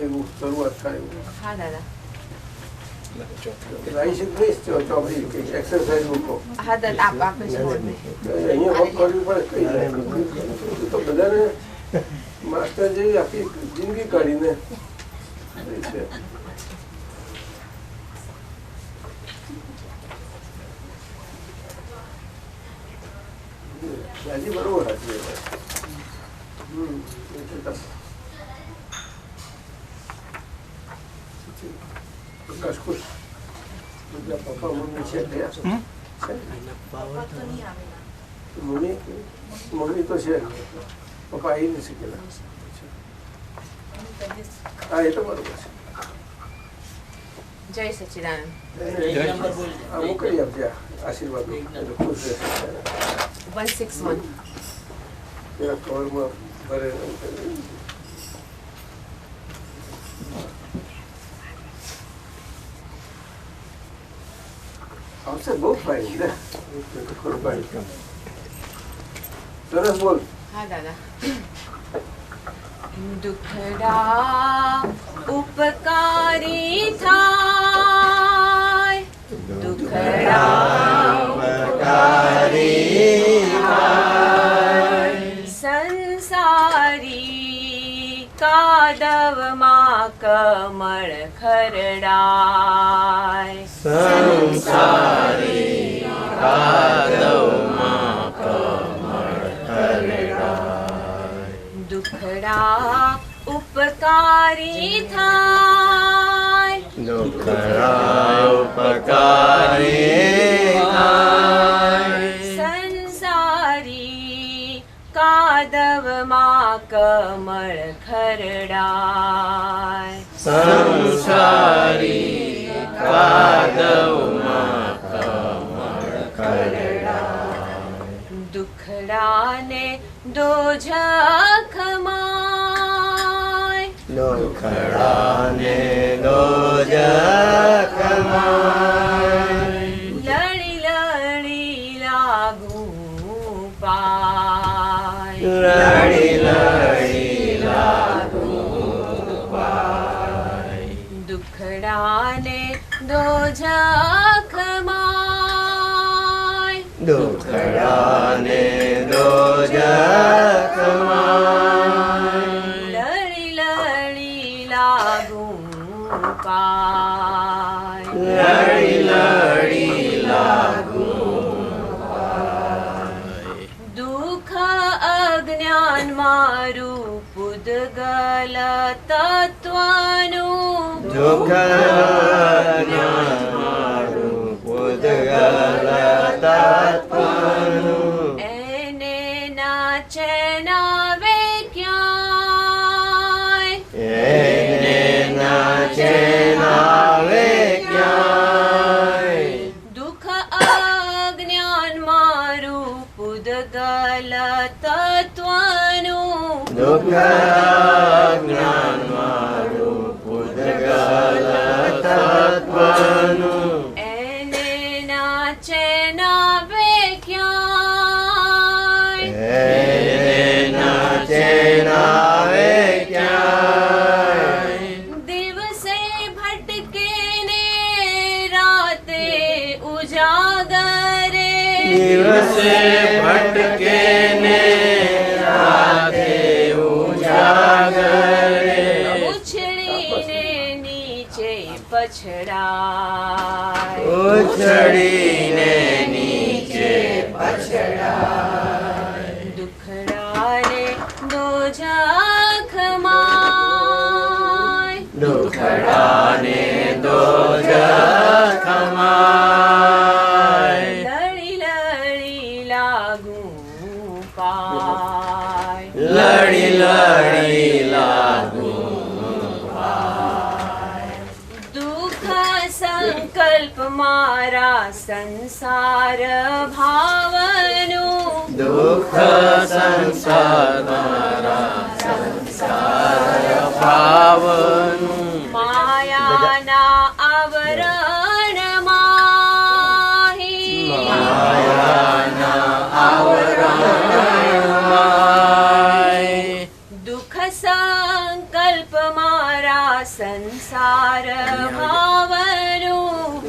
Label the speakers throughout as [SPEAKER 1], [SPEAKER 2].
[SPEAKER 1] એવું શરૂઆત થાય.
[SPEAKER 2] હા દાદા.
[SPEAKER 1] ચોપડી એક્સરસાઇઝ મૂકો.
[SPEAKER 2] હા દાદા આપ આપે છે
[SPEAKER 1] અહીંયા વર્ક કરવી પડે કઈ તો બધાને માસ્ટર જેવી આખી જિંદગી કાઢીને હજી બરોબર હતી. પ્રકાશ ખુશ બધા પપ્પા મમ્મી છે મમ્મી તો છે પપ્પા આવી નથી શકેલા. હા એ તો બરોબર છે.
[SPEAKER 2] જય સચિદાનંદ.
[SPEAKER 1] મોકલી આપજે આશીર્વાદ ખુશ રહેશે.
[SPEAKER 2] 161
[SPEAKER 1] પેલા કવરમાં ભરે આવશે. બહુ ફાઇન ને સરસ બોલ.
[SPEAKER 2] હા દાદા. દુખડા ઉપકારી થાય, દુખડા ઉપકારી થાય, સંસારી કાદવમાં કમળ ખરડાય,
[SPEAKER 3] સંસારી કાદવમાં કમળ ખરડાય,
[SPEAKER 2] દુખડા ઉપકારી થાય,
[SPEAKER 3] દુખડા ઉપકારી થાય,
[SPEAKER 2] સંસારી કાદવમાં કમળ ખરડાય,
[SPEAKER 3] સંસારી કાદવમાં કમળ ખરડાય,
[SPEAKER 2] દુખડાને દોજખમાય,
[SPEAKER 3] દુખડાને દોજખમાય,
[SPEAKER 2] લડી લડી લાગુ પાય,
[SPEAKER 3] લડી લડી લાગુ પાય,
[SPEAKER 2] દુખડાને દોજખમાય,
[SPEAKER 3] દુખડાને દોજખમાય,
[SPEAKER 2] લડી લડી લાગુ પાય,
[SPEAKER 3] લડી લડી લાગુ પાય,
[SPEAKER 2] દુઃખ અજ્ઞાન મારું પૂદગલ તત્વનું,
[SPEAKER 3] દુઃખ જ્ઞાન મારું પૂદગલ તત્વનું,
[SPEAKER 2] એને નાચે નાવે ક્યાંય,
[SPEAKER 3] એને નાચે નાવે ક્યાંય,
[SPEAKER 2] દુઃખ અજ્ઞાન મારું પૂદગલ તત્વનું,
[SPEAKER 3] દુઃખ જ્ઞાન મારું પૂદગલ તત્વનું,
[SPEAKER 2] એને નાચે નાવે ક્યાંય,
[SPEAKER 3] એને નાચે નાવે ક્યાંય,
[SPEAKER 2] દિવસે ભટકે ને રાતે ઉજાગરે,
[SPEAKER 3] દિવસે ભટકે ને રાતે ઉજાગરે,
[SPEAKER 2] ઉછળીને નીચે પછડાય,
[SPEAKER 3] ઉછળીને નીચે પછડાય,
[SPEAKER 2] દુખડાને દોજખમાય,
[SPEAKER 3] દુખડાને દોજખમાય,
[SPEAKER 2] લડી લડી લાગુ પાય,
[SPEAKER 3] લડી લડી લાગુ પાય,
[SPEAKER 2] દુઃખ સંકલ્પ મારા સંસાર ભાવનું,
[SPEAKER 3] દુઃખ સંસાર મારા સંસાર ભાવનું,
[SPEAKER 2] માયાના આવરણ માહી,
[SPEAKER 3] માયાના આવરણમાય,
[SPEAKER 2] દુઃખ દુઃખ સંકલ્પ મારા સંસાર ભાવનું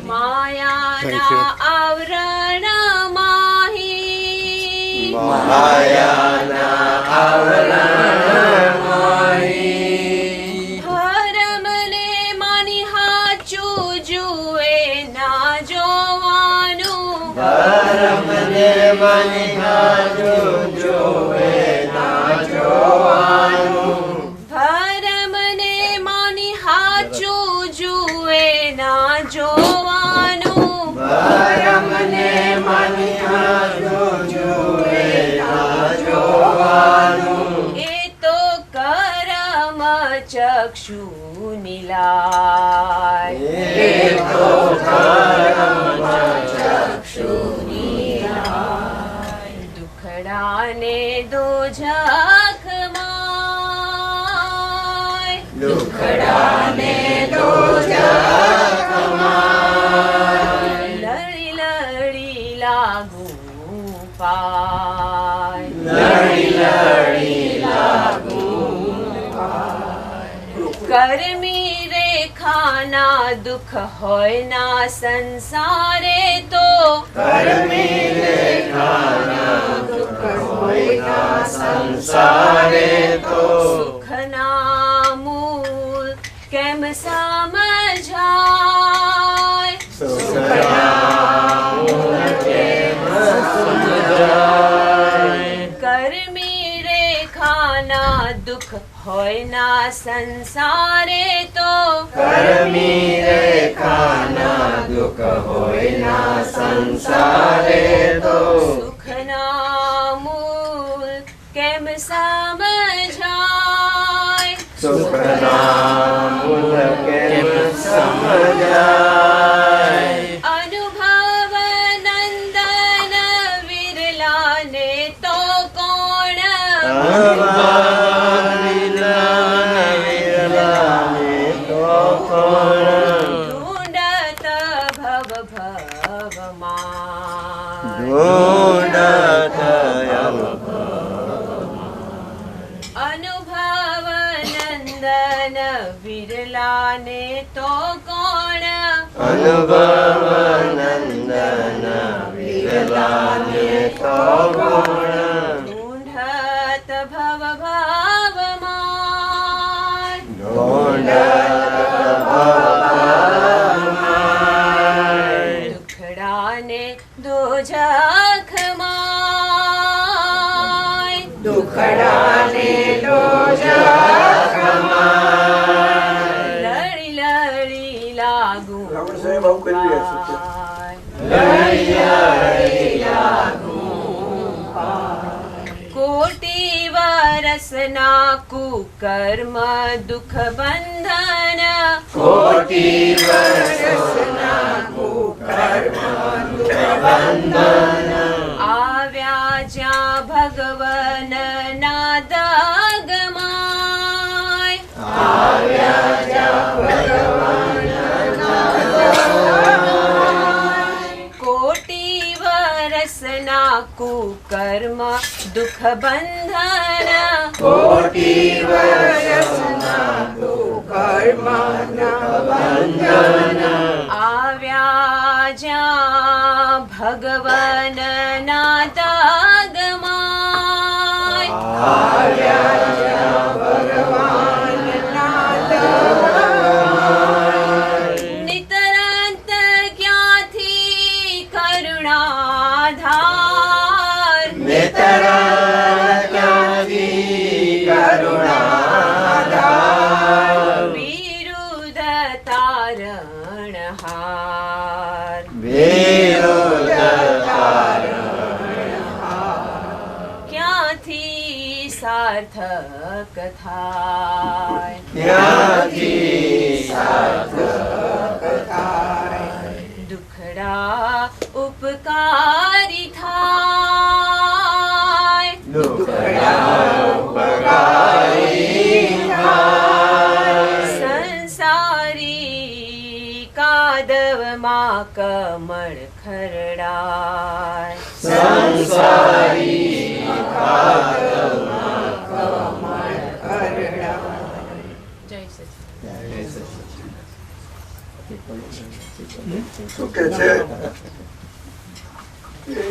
[SPEAKER 2] માયાના આવરણ માહી
[SPEAKER 3] માયાના આવરણ માહી
[SPEAKER 2] ધર્મને માની હાચું જુએ ના જોવાનું
[SPEAKER 3] ધર્મને માની હાચું જુએ ના જોવાનું
[SPEAKER 2] ધર્મને માની હાચું જુએ ના જોવાનું
[SPEAKER 3] ધર્મને માની હાચું જુએ ના જોવાનું
[SPEAKER 2] એ તો કરમ ચક્ષુ નિલાય
[SPEAKER 3] એ તો કર્મ ચક્ષુ
[SPEAKER 2] દુખડાને દોજખમાં
[SPEAKER 3] દુખડાને દોજખમાં
[SPEAKER 2] લડી લડી લાગુ પાય
[SPEAKER 3] લડી લડી લાગુ
[SPEAKER 2] કર્મી રેખાના દુઃખ હોય ના સંસારે તો
[SPEAKER 3] કર્મી રેખાના દુઃખ હોયના સંસારે તો
[SPEAKER 2] સુખના મૂળ કેમ સમજાય
[SPEAKER 3] સુખના મૂળ કેમ સમજાય
[SPEAKER 2] કર્મી રેખાના દુઃખ હોય ના સંસારે તો
[SPEAKER 3] કર્મી રેખાના દુઃખ હોયના સંસારે તો
[SPEAKER 2] સુખના મૂળ કેમ સમજાય
[SPEAKER 3] સુખના મૂળ કેમ સમજાય
[SPEAKER 2] અનુભવ નંદન વિરલાને તો કોણ ઢૂંઢત ભવ ભવમાં અનુભવ નંદન વિરલાને તો કોણ
[SPEAKER 3] અનુભવ નંદન વિરલાને તો ગુણ
[SPEAKER 2] ઢૂંઢત ભવ ભવમાં દુખડાને દોજખમાં
[SPEAKER 3] દુખડાને દોજખમાં
[SPEAKER 2] લડી લડી લાગુ
[SPEAKER 1] રાવણ સાહેબ આવું કરી રહ્યા છે.
[SPEAKER 2] કોટી વરસના કુકર્મ દુઃખ બંધન
[SPEAKER 3] કોટી વર્ષના કુકર્મ બંધન
[SPEAKER 2] આવ્યા જ્યાં ભગવન ના દગમાય
[SPEAKER 3] આવ્યા જ્યાં
[SPEAKER 2] કોટી વરસના કુકર્મ દુઃખ બંધન
[SPEAKER 3] કોટી વર્ષના કુકર્મ બંધન
[SPEAKER 2] આવ્યા જ્યાં ભગવન ના દગમાય
[SPEAKER 3] આવ્યા જ્યાં ભગવાનના
[SPEAKER 2] નિતરંત ક્યાંથી કરુણાધાર
[SPEAKER 3] નેતરા ક્યાંથી કરુણાધાર
[SPEAKER 2] વિરુદ્ધ તારણહાર
[SPEAKER 3] વિરુદ્ધ
[SPEAKER 2] ક્યાંથી સાર્થક થાય
[SPEAKER 3] ક્યાંથી સાર્થક થાય
[SPEAKER 2] દુખડા ઉપકારી થાય
[SPEAKER 3] દુખડા ઉપકારી થાય
[SPEAKER 2] સંસારી કાદવમાં કમળ ખરડા
[SPEAKER 1] કે છે કે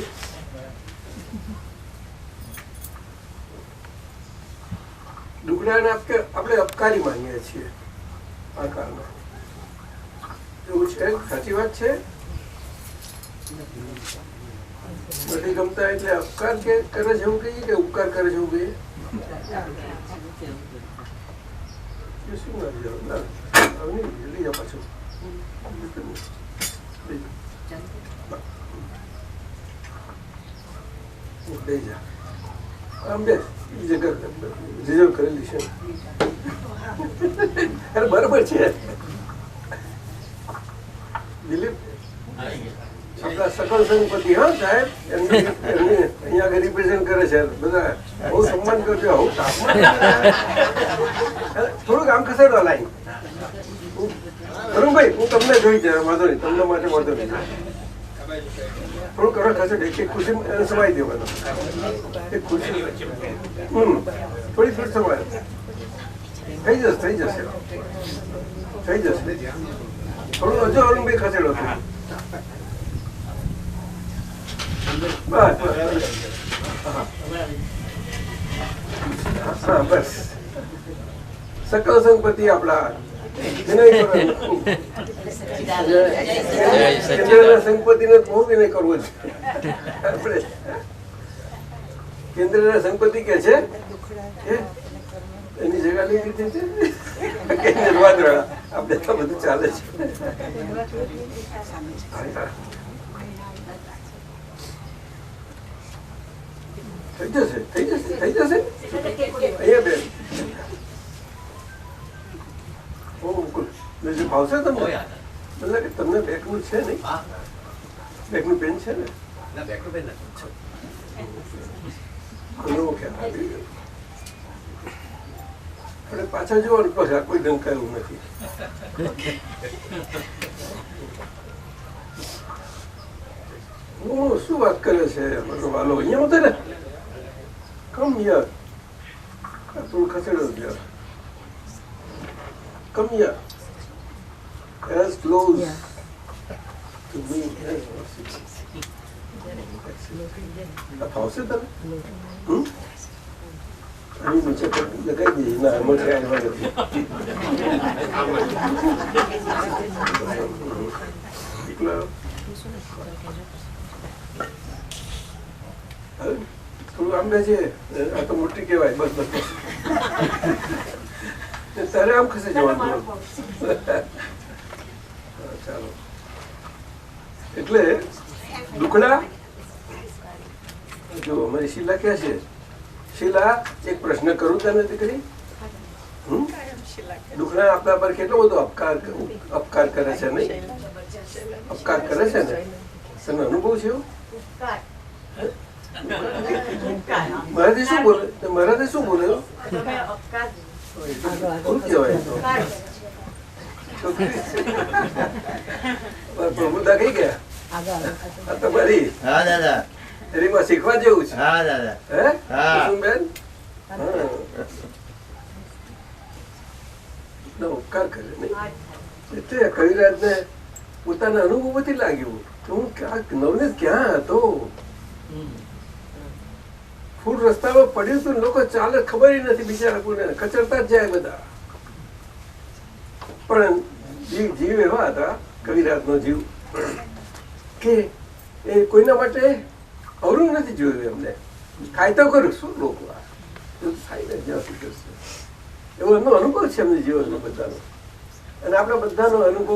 [SPEAKER 1] દુખડાને આપણે અપકારી માનીએ છીએ આ કાળમાં. એવું છે? સાચી વાત છે? નથી ગમતા એટલે અપકાર કરે છે એવું કહીએ કે ઉપકાર કરે છે એવું કહીએ? શું ના જલ્દી જા પાછું. આમ બે રિઝર્વ કરેલી છે. અરે બરાબર છે દિલીપ. આપણા સકલ સંપત્તિ, હા સાહેબ, એમની અહીંયા આગળ રિપ્રેઝન્ટ કરે છે બધા. બહુ સન્માન કરજો. આવું તાપમાન થોડુંક આમ ખસેડવા લાઈન. ભાઈ હું તમને જોઈ જાય, વાંધો નહીં, તમને માટે વાંધો નહીં. થોડું કરો ખસેડ. એક ખુરશી સમાઈ દેવાનો. એક ખુરશી થોડી ફીટ સમાય. થઈ જશે થઈ જશે. થોડું હજુ અરુણભાઈ ખસેડો. હા બસ. સકલ સંપત્તિ આપણા સંપત્તિને બહુ વિનય કરવો છે આપણે. કેન્દ્રના સંપત્તિ કે છે એની જગા લઈ લીધી છે આપણે તો બધું ચાલે છે. થઈ જશે અહીંયા બેન. ભાવશે તમને? મતલબ કે તમને બેકનું છે નહીં? બેકનું પેન છે ને? આપણે પાછા જોવાનું પછી કોઈ ડંકાયું નથી. શું વાત કરે છે મારો વાલો? અહીંયા હોતે ને કમ યાર, થોડું ખસેડો યાર. Come here, as close to me as possible. ફાવશે તને? અહીં નીચે લગાવી દઈએ. ના એમાં છે થોડું આમ છે. આ તો મોટી કહેવાય. બસ બસ બસ. તારે આમ ખસે જવાનું. ચાલો. એટલે દુખડા જો અમારી શીલા ક્યાં છે? શીલા, એક પ્રશ્ન કરું તને દીકરી. દુખડા આપણા પર કેટલો બધો અપકાર કરે છે નહીં? અપકાર કરે છે ને? તને અનુભવ છે એવું? મારાથી શું બોલે? મારાથી શું બોલે? પ્રભુતા કઈ ગયા તમારી?
[SPEAKER 3] હા દાદા.
[SPEAKER 1] એમાં શીખવા જેવું છે.
[SPEAKER 3] હા દાદા.
[SPEAKER 1] હે બેન? ઉપકાર કરે નહીં એટલે કવિરાજને પોતાના અનુભવથી લાગ્યું કે હું ક્યાંક નવનીત ક્યાં હતો. ફૂલ રસ્તામાં પડ્યું હતું, લોકો ચાલે ખબર નથી બિચારા કોઈને, કચરતા જ જાય બધા. પણ જીવ એવા હતા, કવિરાજનો જીવ, કે એ કોઈના માટે અવરું નથી જોયું. એમને ખાય તો કરું શું લોકો ખાઈને જ્યાં સુધી કરશે એવો એમનો અનુભવ છે એમની જીવનનો બધાનો. અને આપણા બધાનો અનુભવ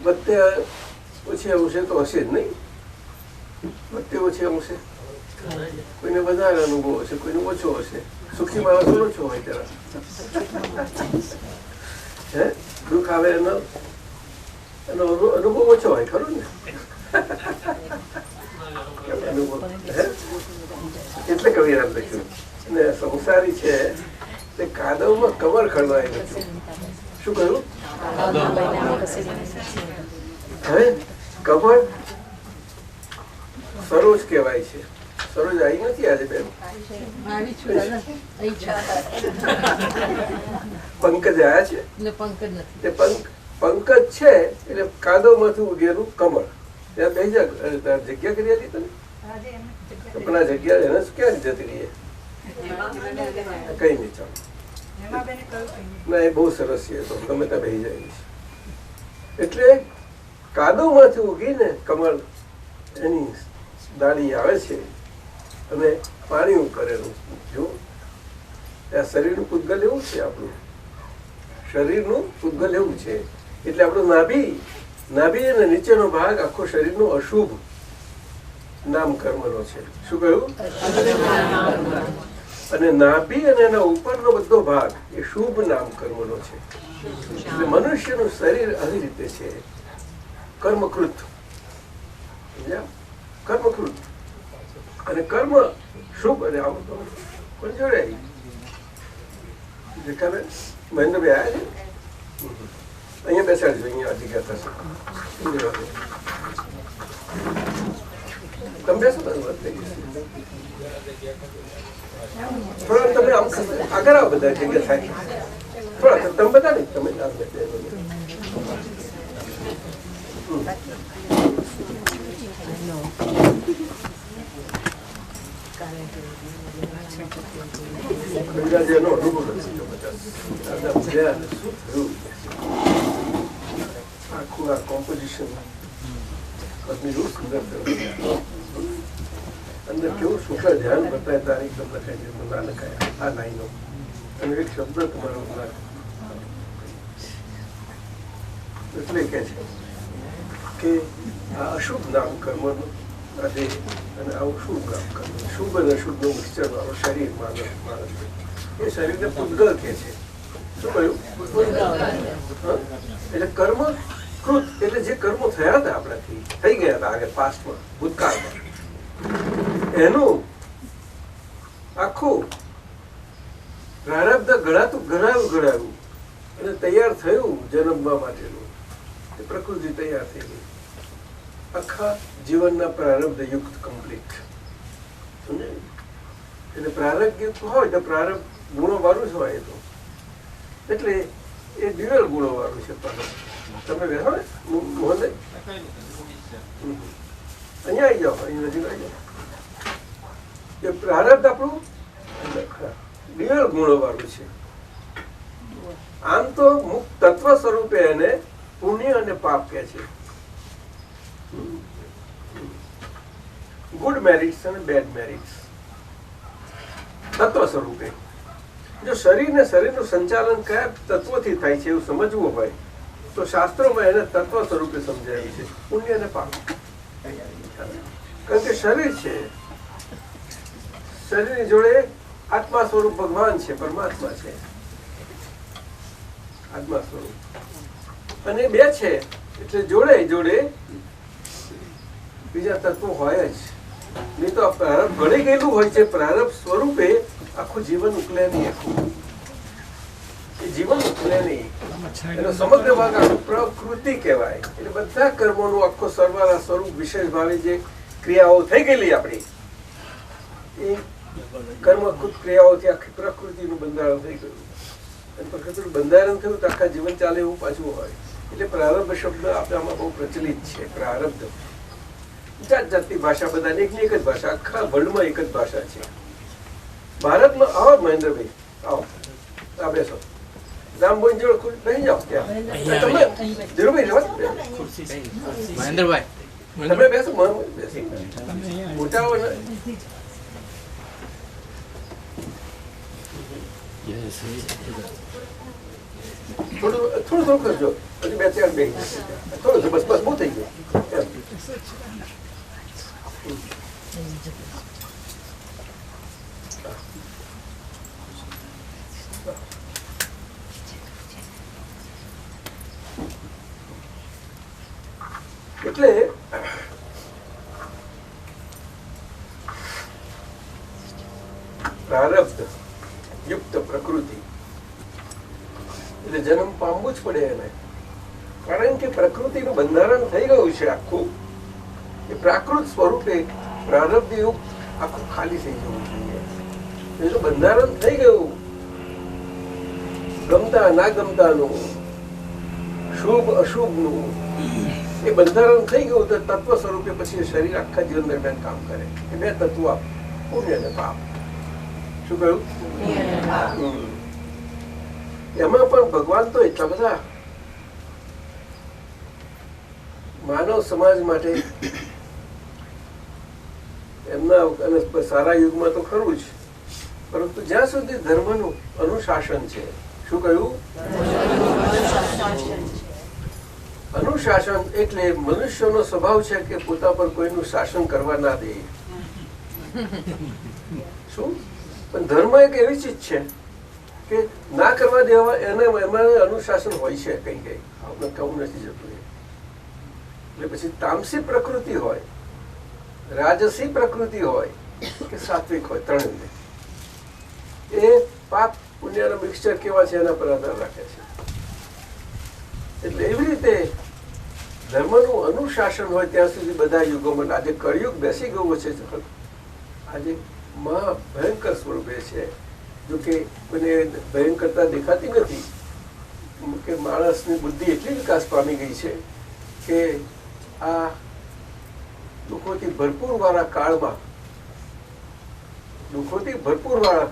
[SPEAKER 1] વચ્ચે ઓછી અંશે તો હશે જ નહીં. વચ્ચે ઓછી અંશે કોઈને વધારે અનુભવ હશે, કોઈને ઓછો હશે. સુખી માણસ ઓછો હોય ત્યારે હે દુઃખ આવે એનો અનુભવ ઓછો હોય, ખરું ને? એટલે કવિરામ લખ્યું. અને સંસારી છે તે કાદવમાં કમર ખડવાય લખ્યું. શું કહ્યું? હવે કમર સરોજ કહેવાય છે. સરોજ આવી નથી આજે બેન? પંકજ આયા છે. પંકજ છે એટલે કાદવ માંથી ઉગેલું કમળ. ત્યાં બે જગ્યા કરી હતી તને પણ આ જગ્યા એને ક્યાં જતી રહી કઈ નહીં ચાલો ના એ બહુ સરસ છે તો ગમે ત્યાં બેસી જાય છે એટલે કાદવમાંથી ઉગીને કમળ એની દાળી આવે છે અને પાણી કરેલું જો આ શરીરનું પૂતગલ એવું છે આપણું શરીરનું પૂતગલ એવું છે એટલે આપણું નાભી અને નીચેનો ભાગ આખો શરીરનો અશુભ નામકર્મનો છે શું કહ્યું અને નાભી અને એના ઉપરનો બધો ભાગ એ શુભ નામકર્મનો છે એટલે મનુષ્યનું શરીર આવી રીતે છે કર્મકૃત કર્મકૃત અને કર્મ શુભ અને આવું પણ જોડાય દેખાડે મહેન્દ્રભાઈ આવ્યા છે અહીંયા બેસાડજો અહીંયા જગ્યા થશે તમે બેસો વાત થઈ થોડા તમે આમ આગળ આવો બધા જગ્યા થાય થોડા તમે બધા ને તમે આખું આ કોમ્પોઝિશન અંદર કેવું સુખા ધ્યાન બતાવે તારે એકદમ લખાય છે ના લખાય આ લાઈનો અને એક શબ્દ તમારો એટલે કે છે કે આ અશુભ નામ કર્મનો આ દેહ અને આવું શુભ નામ કર્મ શુભ અને અશુભ નું મિક્સચર વાળો શરીર માણસ એ શરીરને પૂતગલ કે છે શું કહ્યું એટલે કર્મ કૃત એટલે જે કર્મો થયા હતા આપણાથી થઈ ગયા હતા આગળ પાસ્ટમાં ભૂતકાળમાં એનું આખું પ્રારબ્ધ ઘડાયું અને તૈયાર થયું જન્મવા માટેનું એ પ્રકૃતિ તૈયાર થઈ ગઈ આખા જીવનના પ્રારબ્ધ યુક્ત કમ્પ્લીટ સમજાય એટલે પ્રારબ્ધ યુક્ત હોય તો પ્રારબ્ધ ગુણો વાળું જ હોય તો એટલે એ ડ્યુઅલ ગુણો વાળું છે તમે બેસો ને મોહનભાઈ અહીંયા આવી જાઓ અહીં નજીક આવી જાઓ એ પ્રારબ્ધ આપણું ડ્યુઅલ ગુણો વાળું છે આમ તો મુક્ત તત્વ સ્વરૂપે એને પુણ્ય અને પાપ કહે છે ગુડ મેરિટ્સ અને બેડ મેરિટ્સ તત્વ સ્વરૂપે જો શરીરનું સંચાલન કયા તત્વથી થાય છે એવું સમજવું હોય તો શાસ્ત્રોમાં એને તત્વ સ્વરૂપે સમજાવ્યું છે પુણ્ય અને પાપ કારણ કે શરીર છે શરીરની જોડે આત્મા સ્વરૂપ ભગવાન છે પરમાત્મા છે આત્મા સ્વરૂપ અને બે છે એટલે જોડે બીજા તત્વો હોય જ નહીં તો પ્રારબ્ધ ગળી ગયેલું હોય છે પ્રારબ્ધ સ્વરૂપે આખું જીવન ઉકલે નહીં એ જીવન ઉકલે નહીં એનો સમગ્ર ભાગ આખું પ્રકૃતિ કહેવાય એટલે બધા કર્મોનું આખો સરવાળા સ્વરૂપ વિશેષ ભાવે જે ક્રિયાઓ થઈ ગયેલી આપણી એ કર્મકૃત ક્રિયાઓથી આખી પ્રકૃતિનું બંધારણ થઈ ગયું અને પ્રકૃતિનું બંધારણ થયું તો આખા જીવન ચાલે એવું પાછું હોય એટલે પ્રારબ્ધ શબ્દ આપણામાં બહુ પ્રચલિત છે પ્રારબ્ધ જાત જાતની ભાષા બધાની એક જ ભાષા આખા વર્લ્ડમાં એક જ ભાષા છે ભારતમાં આવો મહેન્દ્રભાઈ આવો આ બેસો રામભાઈ જોડે ખુશ નહીં જાઓ ત્યાં તમે ધીરુભાઈ
[SPEAKER 3] મહેન્દ્રભાઈ
[SPEAKER 1] તમે બેસો મોટા હો ને થોડું કરજો પછી બે ચાર બે થોડું બસ બહુ થઈ ગયું એટલે પ્રારબ્ધ યુક્ત પ્રકૃતિ એટલે જન્મ પામવું જ પડે એને કારણ કે પ્રકૃતિનું બંધારણ થઈ ગયું છે આખું એ પ્રાકૃત સ્વરૂપે પ્રારબ્ધ યુક્ત આખું ખાલી થઈ જવું જોઈએ એનું બંધારણ થઈ ગયું ગમતા ના ગમતાનું શુભ અશુભનું એ બંધારણ થઈ ગયું તો તત્વ સ્વરૂપે પછી એ શરીર આખા જીવન દરમિયાન કામ કરે. એ બે તત્વો પુણ્ય અને પાપ. શું કહ્યું? એમાં પણ ભગવાન તો એટલા બધા માનવ સમાજ માટે એમના અને સારા યુગમાં તો ખરું જ, પરંતુ જ્યાં સુધી ધર્મનું અનુશાસન છે. શું કહ્યું? અનુશાસન એટલે મનુષ્યનો સ્વભાવ છે કે પોતા પર કોઈનું શાસન કરવા ના દે. શું? પણ ધર્મ એક એવી ચીજ છે કે ના કરવા દેવા એને એમાં અનુશાસન હોય છે. કઈ કઈ આપણે કહું નથી જતું. એટલે પછી તામસી પ્રકૃતિ હોય, રાજસી પ્રકૃતિ હોય કે સાત્વિક હોય, ત્રણેય એ પાપ પુણ્યના મિક્સચર કેવા છે એના પર આધાર રાખે છે. એટલે એવી રીતે ધર્મનું અનુશાસન હોય ત્યાં સુધી બધા યુગોમાં. આજે કળિયુગ બેસી ગયો છે, આજે મહા ભયંકર સ્વરૂપે છે. જો કે કોઈને ભયંકરતા દેખાતી નથી કે માણસની બુદ્ધિ એટલી વિકાસ પામી ગઈ છે કે આ દુઃખોથી ભરપૂર વાળા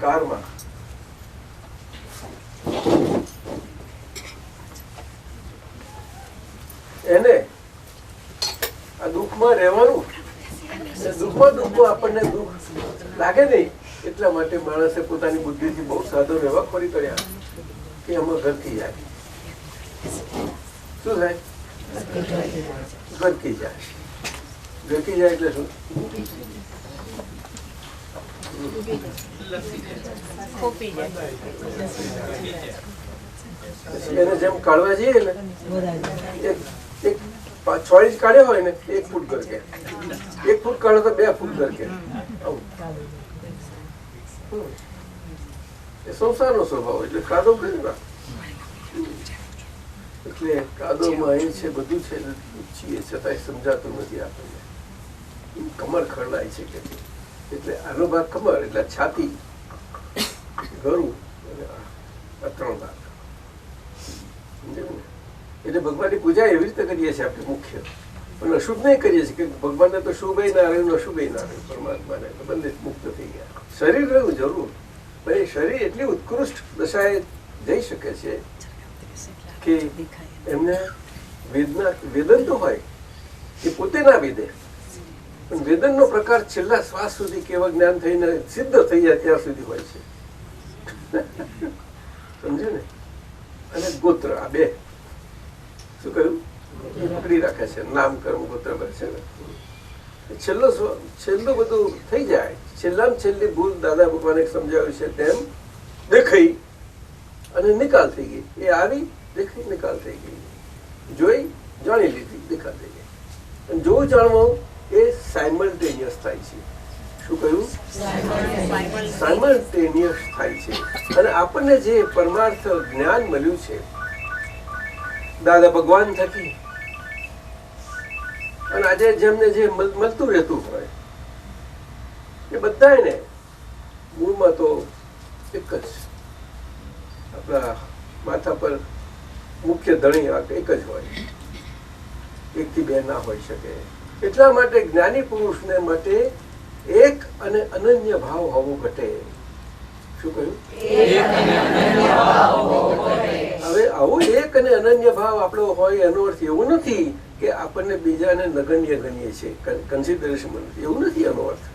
[SPEAKER 1] કાળમાં એને આ દુઃખમાં રહેવાનું, દુઃખમાં આપણને દુઃખ લાગે નહીં એટલા માટે માણસે પોતાની બુદ્ધિથી બહુ સાધો રહેવા ખોરી કર્યા કે એમાં ઘરકી જાય. શું થાય? ઘરકી જાય. ઘરકી જાય એટલે શું? એને જેમ કાઢવા જઈએ ને, એક 6 ઇંચ કાઢ્યો હોય ને 1 ફૂટ ગરકે, 1 ફૂટ કાઢો તો 2 ફૂટ ગરકે. એ સંસારનો સ્વભાવ. એટલે કાદો કરી નાખ. એટલે કાદોમાં અહીં છે, બધું છે, છીએ છતાંય સમજાતું નથી આપણને. કમર ખરડાય છે કે એટલે આનો ભાગ કમર એટલે છાતી, ગળું અને આ 3 ભાગ. એટલે ભગવાનની પૂજા એવી રીતે કરીએ છીએ આપણે મુખ્ય, પણ અશુભ નહીં કરીએ છીએ કે ભગવાનને તો શુભ ના રહ્યું, અશુભ ના રહ્યું. પરમાત્માને બંને મુક્ત થઈ ગયા. શરીર રહ્યું જરૂર, પણ એ શરીર એટલી ઉત્કૃષ્ટ દશાએ જઈ શકે છે કે એમને વેદન તો હોય એ પોતે ના વેદે, પણ વેદનનો પ્રકાર છેલ્લા શ્વાસ સુધી કેવા જ્ઞાન થઈને સિદ્ધ થઈ જાય ત્યાં સુધી હોય છે. સમજ્યું ને? અને ગોત્ર, આ બે શું કહ્યું? પકડી રાખે છે. નામ કર્મ ગોત્ર છે ને. છેલ્લું બધું થઈ જાય. છેલ્લામાં છેલ્લી ભૂલ દાદા ભગવાને સમજાવ્યું છે તેમ દેખાઈ અને નિકાલ થઈ ગઈ. એ આવી, દેખાઈ, નિકાલ થઈ ગઈ. જોઈ, જાણી લીધી, નિકાલ થઈ ગઈ. અને જોવું જાણવું એ સાયમલ્ટેનિયસ થાય છે. શું કહ્યું? સાયમલ્ટેનિયસ થાય છે. અને આપણને જે પરમાર્થ જ્ઞાન મળ્યું છે દાદા ભગવાન થકી, અને આજે જેમને જે મળતું રહેતું હોય એ બધાને મૂળમાં તો એક જ આપણા માથા પર મુખ્ય ધણી એક જ હોય, 1 થી 2 ના હોઈ શકે. એટલા માટે જ્ઞાની પુરુષને માટે એક અને અનન્ય ભાવ હોવો ઘટે. શું કહ્યું? હવે આવું એક અને અનન્ય ભાવ આપણો હોય એનો અર્થ એવું નથી કે આપણને બીજાને નગણ્ય ગણીએ છીએ, કન્સિડરેશન એવું નથી એનો અર્થ.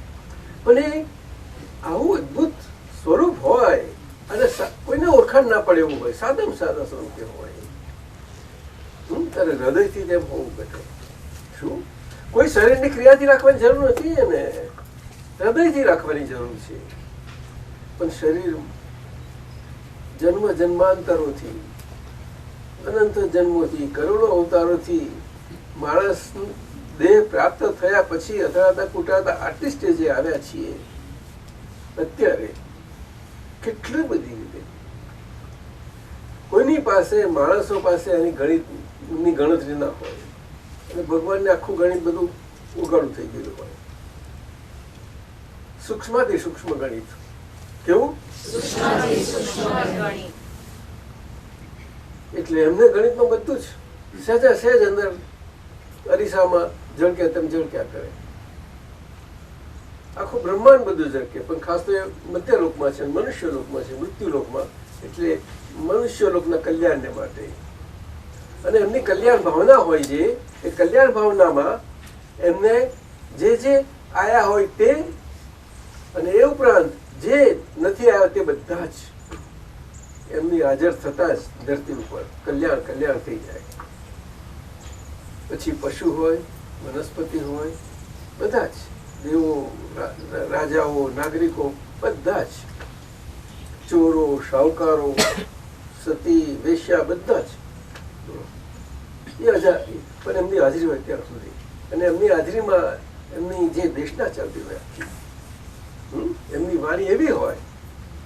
[SPEAKER 1] પણ એ આવું અદભુત સ્વરૂપ હોય અને કોઈને ઓળખાણ ના પડે એવું હોય, સાદામાં સાદા સ્વરૂપે હોય, તારે હૃદયથી તેમ હોવું ઘટે. શું? કોઈ શરીરની ક્રિયાથી રાખવાની જરૂર નથી, એને હૃદયથી રાખવાની જરૂર છે. પણ શરીર જન્મ જન્માંતરોથી, અનંત જન્મોથી, કરોડો અવતારોથી માણસ દેહ પ્રાપ્ત થયા પછી અથડાતા કૂટાતા આટલી સ્ટેજે આવ્યા છીએ. અત્યારે કેટલી બધી રીતે કોઈની પાસે, માણસો પાસે એની ગણિતની ગણતરી ના હોય, અને ભગવાનને આખું ગણિત બધું ઉગાડું થઈ ગયેલું હોય. સૂક્ષ્મથી સૂક્ષ્મ ગણિત. કેવું? એટલે એમને ગણિતમાં બધું જ સહેજ અંદર અરીસામાં ઝળકે તેમ ઝળક્યા કરે. આખું બ્રહ્માંડ બધું ઝળકે, પણ ખાસ તો એ મધ્યલોકમાં છે, મનુષ્ય લોકમાં છે, મૃત્યુલોકમાં. એટલે મનુષ્ય લોકના કલ્યાણને માટે અને એમની કલ્યાણ ભાવના હોય છે. એ કલ્યાણ ભાવનામાં એમને જે જે આયા હોય તે અને એ ઉપરાંત જે નથી આવ્યા તે બધા જ એમની હાજર થતા જ ધરતી ઉપર કલ્યાણ થઈ જાય. પછી પશુ હોય, વનસ્પતિ હોય, બધા જ દેવો, રાજાઓ, નાગરિકો, બધા જ ચોરો, શાહુકારો, સતી, વેશ્યા, બધા જ પણ એમની હાજરી હોય ત્યાં સુધી. અને એમની હાજરીમાં એમની જે દેશના ચાલતી હોય, એમની વાણી એવી હોય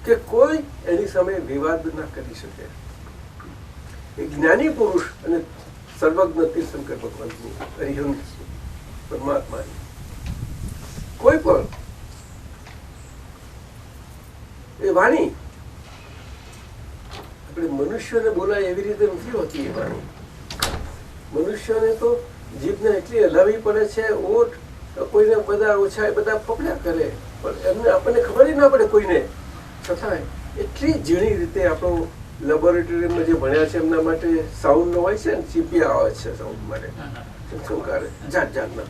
[SPEAKER 1] કે કોઈ એની સામે વિવાદ ના કરી શકે. એ જ્ઞાની પુરુષ અને સર્વજ્ઞ તીર્થંકર ભગવાનની, હરિહંસ પરમાત્માની કોઈ પણ એ વાણી આપણે મનુષ્યને બોલાય એવી રીતે નથી હોતી. એ વાણી મનુષ્યને તો જીભને એટલી હલાવી પડે છે. ઓઠ કોઈને બધા ઓછા બધા ફફડ્યા કરે, પણ એમને આપણને ખબર ના પડે કોઈને. છતાં એટલી ઝીણી રીતે આપણો લેબોરેટરીમાં જે ભણ્યા છે એમના માટે સાઉન્ડ નો હોય છે ને, ચીપિયા આવે છે સાઉન્ડ માટે, સંસ્કારે જાત જાતના.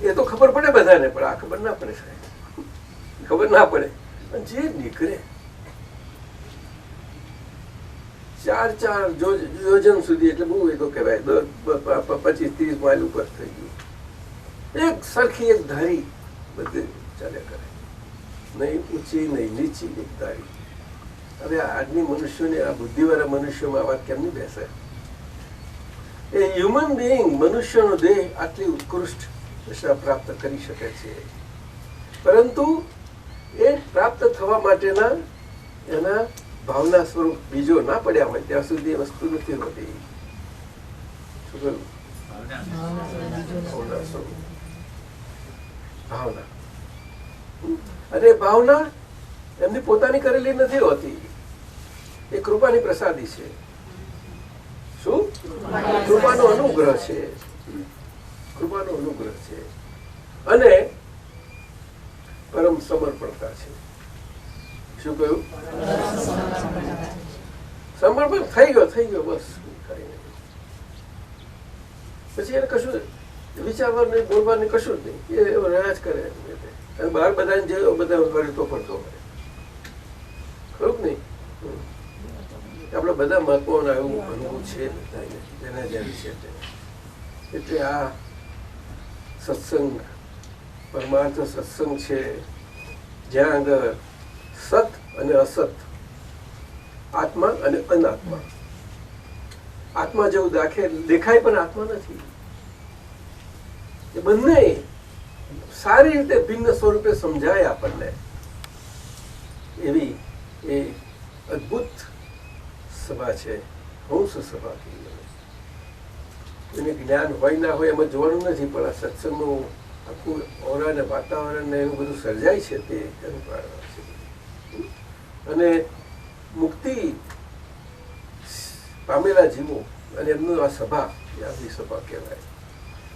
[SPEAKER 1] એ તો ખબર પડે બધાને, પણ આ ખબર ના પડે સાહેબ, ખબર ના પડે. અને જે નીકળે 4 યોજન સુધી, એટલે બહુ એ તો કહેવાય 25-30 માઇલ ઉપર થઈ ગયું. એક સરખી એક ધારી બધે ચાલ્યા કરે, નહીં ઊંચી નહીં નીચી, એક ધારી. હવે આજની મનુષ્યોને, આ બુદ્ધિવાળા મનુષ્યોમાં આ વાત કેમ નહીં બેસે? એ હ્યુમન બિઈંગ, મનુષ્યનો દેહ આટલી ઉત્કૃષ્ટ દશા પ્રાપ્ત કરી શકે છે, પરંતુ એ પ્રાપ્ત થવા માટેના એના ભાવના સ્વરૂપ બીજો ના પડ્યા હોય ત્યાં સુધી એ વસ્તુ નથી હોતી. શું કહ્યું? ભાવના સ્વરૂપ, ભાવના. અને ભાવના એમની પોતાની કરેલી નથી હોતી, એ કૃપાની પ્રસાદી છે. શું? કૃપાનો અનુગ્રહ છે, કૃપાનો અનુગ્રહ છે. અને પરમ સમર્પણતા છે. શું કહ્યું? સમર્પણ થઈ ગયો બસ, કઈ નહીં. પછી એને કશું વિચારવાનું નહીં, બોલવાનું કશું જ નહીં, એ રહ્યા જ કરે. અને બહાર બધાને જે બધા કરતો ફરતો હોય, ખરું નહીં? આપણા બધા મહાત્માઓના એવું અનુભવ છે જેના જ્યાં વિશે. એટલે આ સત્સંગ, પરમાર્થ સત્સંગ છે, જ્યાં આગળ સત અને અસત, આત્મા અને અનાત્મા. આત્મા જેવું દેખાય પણ આત્મા નથી. એ બંને સારી રીતે ભિન્ન સ્વરૂપે સમજાય આપણને, એવી એ અદભુત સભા છે, હંસ સભા. એને જ્ઞાન હોય ના હોય એમાં જોવાનું નથી, પણ આ સત્સંગનું આખું ઓરા ને વાતાવરણ ને એનું બધું સર્જાય છે તે એનું કારણ છે. અને મુક્તિ પામેલા જીવો અને એમનું આ સભા, એ આપણી સભા કહેવાય.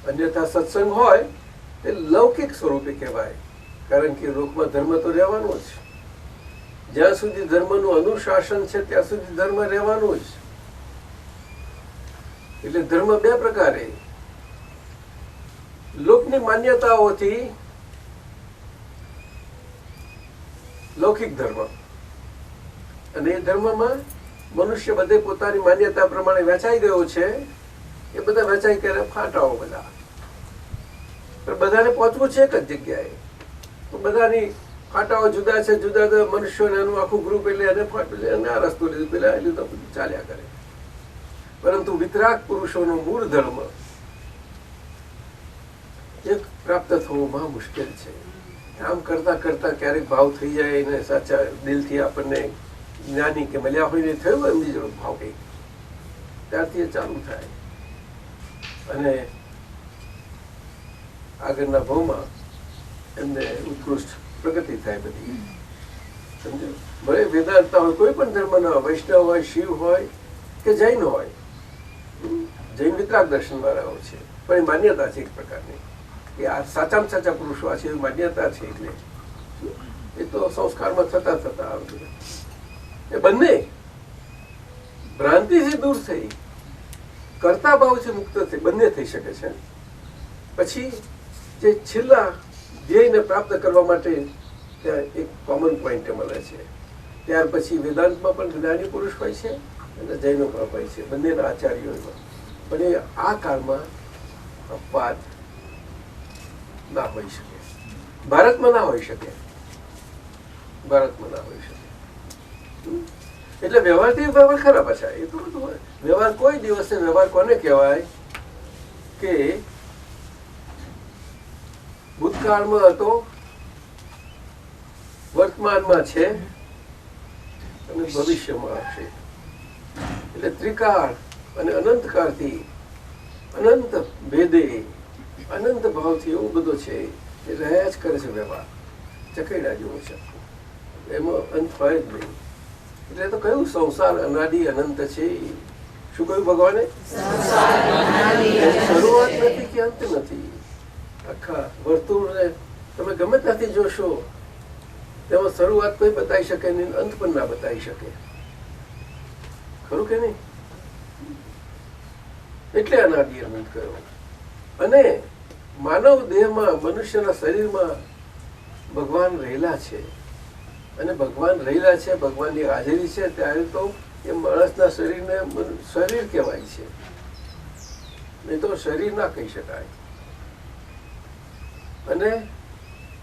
[SPEAKER 1] અન્યથા સત્સંગ હોય તે લૌકિક સ્વરૂપે કહેવાય, કારણ કે લોકમાં ધર્મ તો રહેવાનો જ. જ્યાં સુધી ધર્મનું અનુશાસન છે ત્યાં સુધી ધર્મ રહેવાનું જ. એટલે ધર્મ બે પ્રકારે, લોકની માન્યતાઓથી લૌકિક ધર્મ, અને એ ધર્મમાં મનુષ્ય બધે પોતાની માન્યતા પ્રમાણે વેચાઈ ગયો છે. એ બધા વેચાઈ કરે ફાટાઓ બધા, પણ બધાને પહોંચવું છે એક જ જગ્યાએ. તો બધાની ફાટાઓ જુદા છે, જુદા જુદા મનુષ્યોને એનું આખું ગ્રુપ, એટલે એને એને આ રસ્તો લીધું, પેલા લીધું, બધું ચાલ્યા કરે. પરંતુ વિતરાગ પુરુષોનો મૂળ ધર્મ એક પ્રાપ્ત થવું મહા મુશ્કેલ છે. આમ કરતા કરતા ક્યારેક ભાવ થઈ જાય ને સાચા દિલથી આપણને જ્ઞાની કે મળ્યા હોય ને થયું એમની જરૂર ભાવ કઈ, ત્યારથી એ ચાલુ થાય. અને આગળના ભાવમાં એમને ઉત્કૃષ્ટ પ્રગતિ થાય બધી. સમજો? ભલે વેદાંતતા હોય, કોઈ પણ ધર્મના, વૈષ્ણવ હોય, શિવ હોય કે જૈન હોય, જૈન વિતરાગ દર્શન વાળાઓ છે, પણ એ માન્યતા છે એક પ્રકારની કે આ સાચામાં સાચા પુરુષો આ છે એવી માન્યતા છે. એટલે એ તો સંસ્કારમાં થતા થતા આવતું. એ બંને ભ્રાંતિથી દૂર થઈ કરતા ભાવથી મુક્ત થઈ બંને થઈ શકે છે. પછી જે છેલ્લા ધ્યેયને પ્રાપ્ત કરવા માટે ત્યાં એક કોમન પોઈન્ટ મળે છે. ત્યાર પછી વેદાંતમાં પણ જ્ઞાની પુરુષ હોય છે અને જૈનો પણ હોય છે, બંનેના આચાર્યોમાં. પણ એ આ કાળમાં અપવાદ ના હોઈ શકે, ભારતમાં ના હોઈ શકે, ભારતમાં ના હોઈ શકે. એટલે વ્યવહારથી વ્યવહાર ખરાબ છે. એ તો બધું હોય. વ્યવહાર કોઈ દિવસે વ્યવહાર કોને કહેવાય કે ભૂતકાળમાં હતો, વર્તમાનમાં છે અને ભવિષ્યમાં આવશે. એટલે ત્રિકાળ અને અનંતકાળથી અનંત ભેદે અનંત ભાવથી એવું બધું છે એ રહ્યા જ કરે છે વ્યવહાર. ચકેડા જેવું છે, એમાં અંત હોય જ નહીં. એટલે તો કયું સંસાર અનાદિ અનંત છે. શું કહ્યું ભગવાને? શરૂઆત નથી કે અંત નથી. આખા વર્તુળને તમે ગમે ત્યાંથી જોશો તેમાં શરૂઆત કોઈ બતાવી શકે નહીં, અંત પણ ના બતાવી શકે. ખરું કે નહીં? એટલે અનાદિ અનંત કહ્યો. અને માનવ દેહમાં, મનુષ્યના શરીરમાં ભગવાન રહેલા છે. અને ભગવાન રહેલા છે, ભગવાનની હાજરી છે, ત્યારે તો એ માણસના શરીરને શરીર કહેવાય છે, નહીં તો શરીર ના કહી શકાય. અને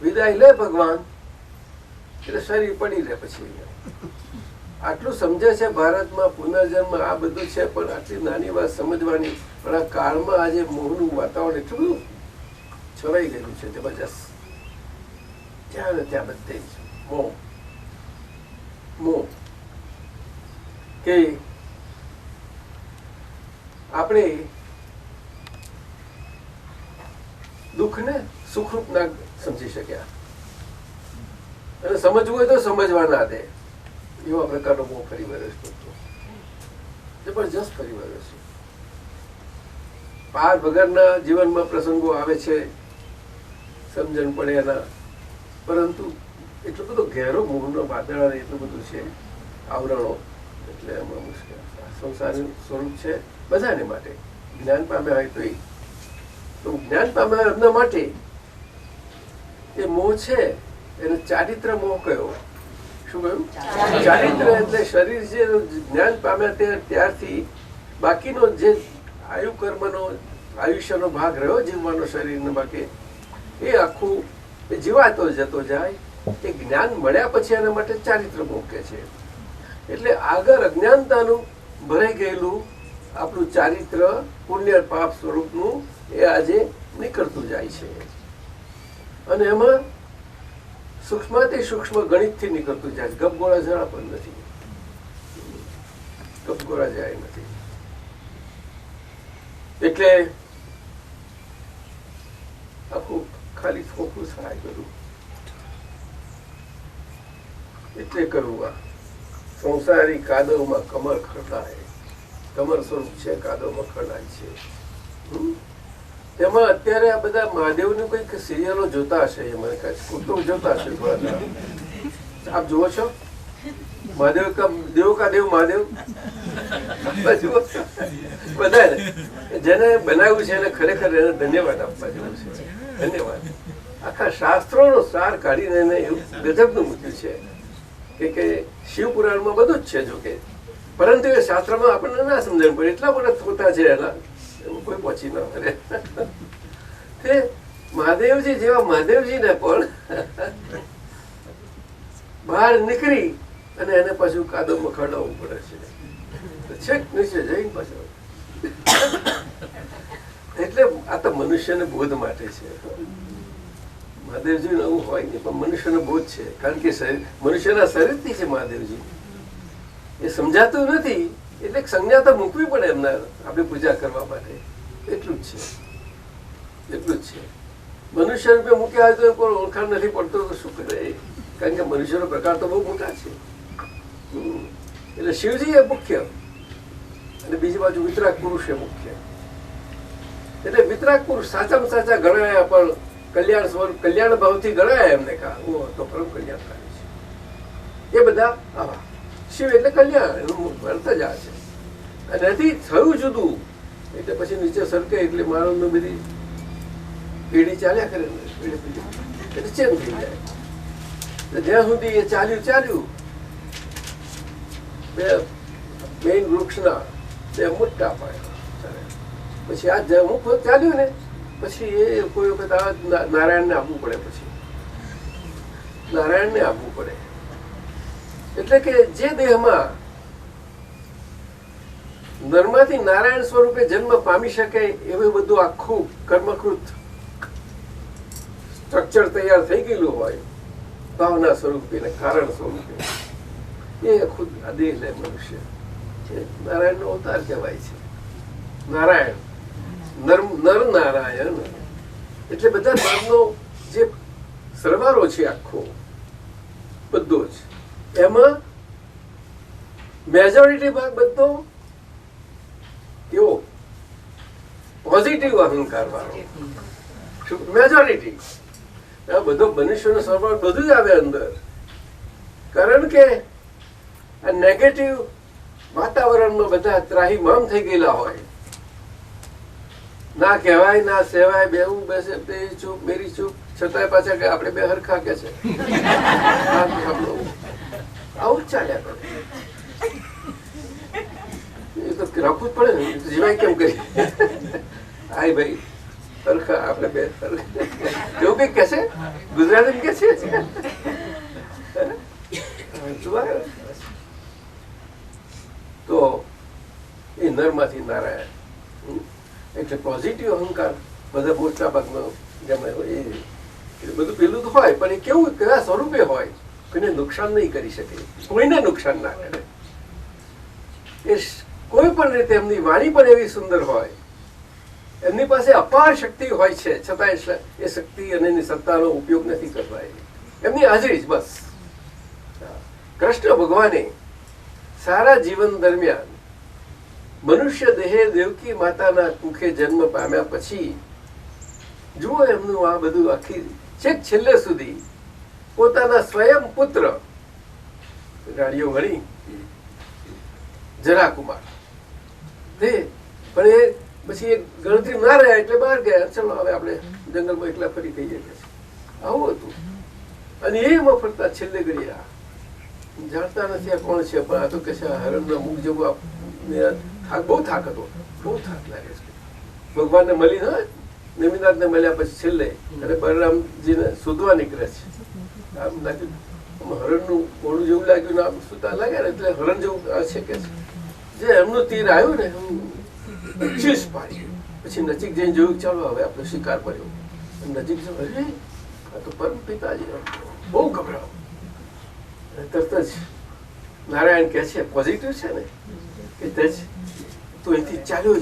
[SPEAKER 1] વિદાય લે ભગવાન એટલે શરીર પડી રહે. પછી આટલું સમજે છે ભારતમાં પુનર્જન્મ આ બધું છે, પણ આટલી નાની વાત સમજવાની. પણ આ કાળમાં આજે મોહનું વાતાવરણ એટલું બધું છવાઈ ગયેલું છે, જબરજસ્ત. ત્યાં ને ત્યાં બધે મોહ મોહ કે આપણે દુઃખને સુખરૂપ ના સમજી શક્યા. અને સમજવું હોય તો સમજવા ના દે એવા પ્રકારનો મોહ ફરી વળે છે. જબરજસ્ત ફરી વળે છે. પાર વગરના જીવનમાં પ્રસંગો આવે છે, સમજણ પડે એના, પરંતુ એટલો બધો ઘેરો મોહનો વાદળ એટલું બધું છે, આવરણો. એટલે એમાં મુશ્કેલ. સંસારનું સ્વરૂપ છે બધાને માટે. જ્ઞાન પામ્યા હોય તો જ્ઞાન પામ્યા એમના માટે એ મોહ છે એને ચારિત્ર મોહ કયો. શું કહ્યું? ચારિત્ર એટલે શરીર જે જ્ઞાન પામ્યા ત્યારથી બાકીનો જે આયુ કર્મનો આયુષ્યનો ભાગ રહ્યો જીવવાનો શરીરનો બાકી એ આખું જીવાતો જતો જાય. એ જ્ઞાન મળ્યા પછી એના માટે ચારિત્ર મોહ કહે છે. એટલે આગળ અજ્ઞાનતાનું ભરાઈ ગયેલું આપણું ચારિત્ર પુણ્ય પાપ સ્વરૂપનું એ આજે નીકળતું જાય છે. અને એમાં સૂક્ષ્મથી સૂક્ષ્મ ગણિતથી નીકળતું જાય. ગપગોળા જરા પણ નથી, ગપગોળા જાય નથી. એટલે આખું ખાલી ખોખું થાય બધું. એટલે કરવું આ સંસારી કાદવમાં કમર ખરડાય. કમર સ્વરૂપ છે, કાદવમાં ખરડાય છે. તેમાં અત્યારે આ બધા મહાદેવની કઈક સિરિયલો જોતા હશે, એ મને કહે કુટુંબ જોતા હશે થોડા. આપ જુઓ છો મહાદેવ કા દેવ કા દેવ મહાદેવ જુઓ બધા જેને બનાવ્યું છે એને ખરેખર એને ધન્યવાદ આપવા જેવું છે. ધન્યવાદ. આખા શાસ્ત્રોનો સાર કાઢીને એને એવું ગજબનું મૂક્યું છે કે શિવ પુરાણમાં બધું જ છે જો કે, પરંતુ એ શાસ્ત્રમાં આપણને ના સમજણ પડે. એટલા બધા થોતા છે એના, કોઈ પહોંચી ન કરે. તે મહાદેવજી જેવા મહાદેવજીને પણ બહાર નીકળી અને એને પાછું કાદવમાં ખરડાવવું પડે છે, છેક નીચે જઈને પાછું. એટલે આ તો મનુષ્યને બોધ માટે છે. મહાદેવજી એવું હોય નહીં, પણ મનુષ્યનો બોધ છે. કારણ કે મનુષ્યના શરીરથી છે મહાદેવજી. એ સમજાતું નથી એટલે સંજ્ઞા તો મૂકવી પડે એમના આપણે પૂજા કરવા માટે. એટલું જ છે, એટલું જ છે. મનુષ્ય રૂપે મૂક્યા હોય તો કોઈ ઓળખાણ નથી પડતો તો શું કરે? કારણ કે મનુષ્યનો પ્રકાર તો બહુ મોટા છે. એટલે શિવજી એ મુખ્ય અને બીજી બાજુ વિતરાગ પુરુષ એ મુખ્ય. એટલે વિતરાગ પુરુષ સાચામાં સાચા ગણાયા, પણ કલ્યાણ સ્વરૂપ કલ્યાણ ભાવથી ગણાયા એમને કહા હું તો પરમ કલ્યાણકારી છે. એ બધા આવા શિવ એટલે કલ્યાણ, એનું અર્થ જ આ છે. અને એથી થયું જુદું એટલે પછી નીચે સરકે એટલે માનવ બધી પેઢી ચાલ્યા કરે ને, એટલે ચેન થઈ જાય. જ્યાં સુધી એ ચાલ્યું બે મેઇન વૃક્ષના બે મોટા પાયા, પછી આ મુખ ચાલ્યું ને પછી એ કોઈ વખત આ નારાયણને આપવું પડે, પછી નારાયણને આપવું પડે. એટલે કે જે દેહમાં નરમાંથી નારાયણ સ્વરૂપે જન્મ પામી શકે એવું બધું આખું કર્મકૃત સ્ટ્રક્ચર તૈયાર થઈ ગયેલું હોય ભાવના સ્વરૂપે ને કારણ સ્વરૂપે, એ ખુદ આ દેહ લે મનુષ્ય નારાયણ નો અવતાર કહેવાય છે. નારાયણ નર નારાયણ એટલે બધા નામનો જે સરવારો છે આખો બધો જ, એમાં મેજોરિટી ભાગ બધો કેવો પોઝિટિવ અહંકાર વાળો મેજોરિટી. આ બધો મનુષ્યનો સરવાળો બધું જ આવે અંદર, કારણ કે આ નેગેટિવ વાતાવરણમાં બધા ત્રાહીમામ થઈ ગયેલા હોય, ના કહેવાય ના સેવાય, બેવું બેસે તેરી ચૂપ મેરી ચૂપ, છતાંય પાછા કે આપણે બે હરખા કે છે, આવું જ ચાલ્યા કરે. એ તો રાખવું જ પડે ને, જીવાય કેમ કરી? આય ભાઈ હરખા આપણે બે એવું કઈક કે છે, ગુજરાતી કે છે. તો એ નરમાંથી નારાયણ એટલે પોઝિટિવ અહંકાર બધા મોટા ભાગનો જેમ એ બધું પેલું તો હોય, પણ એ કેવું કેવા સ્વરૂપે હોય, કોઈને નુકસાન નહીં કરી શકે, કોઈને નુકસાન ના કરે. એ કોઈ પણ રીતે એમની વાણી પણ એવી સુંદર હોય, એમની પાસે અપાર શક્તિ હોય છે, છતાં એ શક્તિ અને એની સત્તાનો ઉપયોગ નથી કરતા. એમની હાજરી જ બસ. કૃષ્ણ ભગવાને સારા જીવન દરમિયાન મનુષ્ય દેહે દેવકી માતાના મુખે જન્મ પામ્યા પછી જુઓ એમનું આ બધું આખી છેક છેલ્લે સુધી પોતાના સ્વયં પુત્ર ગાડીઓ ગણી જરાકુમાર તે પણ એ પછી એ ગણતરી ના રહ્યા એટલે બહાર ગયા, ચલો હવે આપણે જંગલમાં એકલા ફરી કહીએ કે આવું હતું. અને એમાં ફરતા છેલ્લે ગયા જાણતા નથી આ કોણ છે, પણ આ તો કે છે હરણના મુખ જેવું થાક, બહુ થાક હતો, બહુ થાક લાગે છે. ભગવાનને મળી હા નેમિનાથને મળ્યા પછી છેલ્લે અને બલરામજીને શોધવા નીકળે છે. આમ લાગ્યું હરણનું મોડું જેવું લાગ્યું ને આમ સુતા લાગ્યા ને એટલે હરણ જેવું છે કે જે એમનું તીર આવ્યું ને ચીસ પાડી. પછી નજીક જઈને જોયું ચાલો હવે આપણે શિકાર કર્યો. નજીક જો અરે આ તો પરમ પિતાજી, બહુ ગભરાવ. તરત જ નારાયણ કે છે પોઝિટિવ છે ને કે તેજ તું અહીંથી ચાલ્યો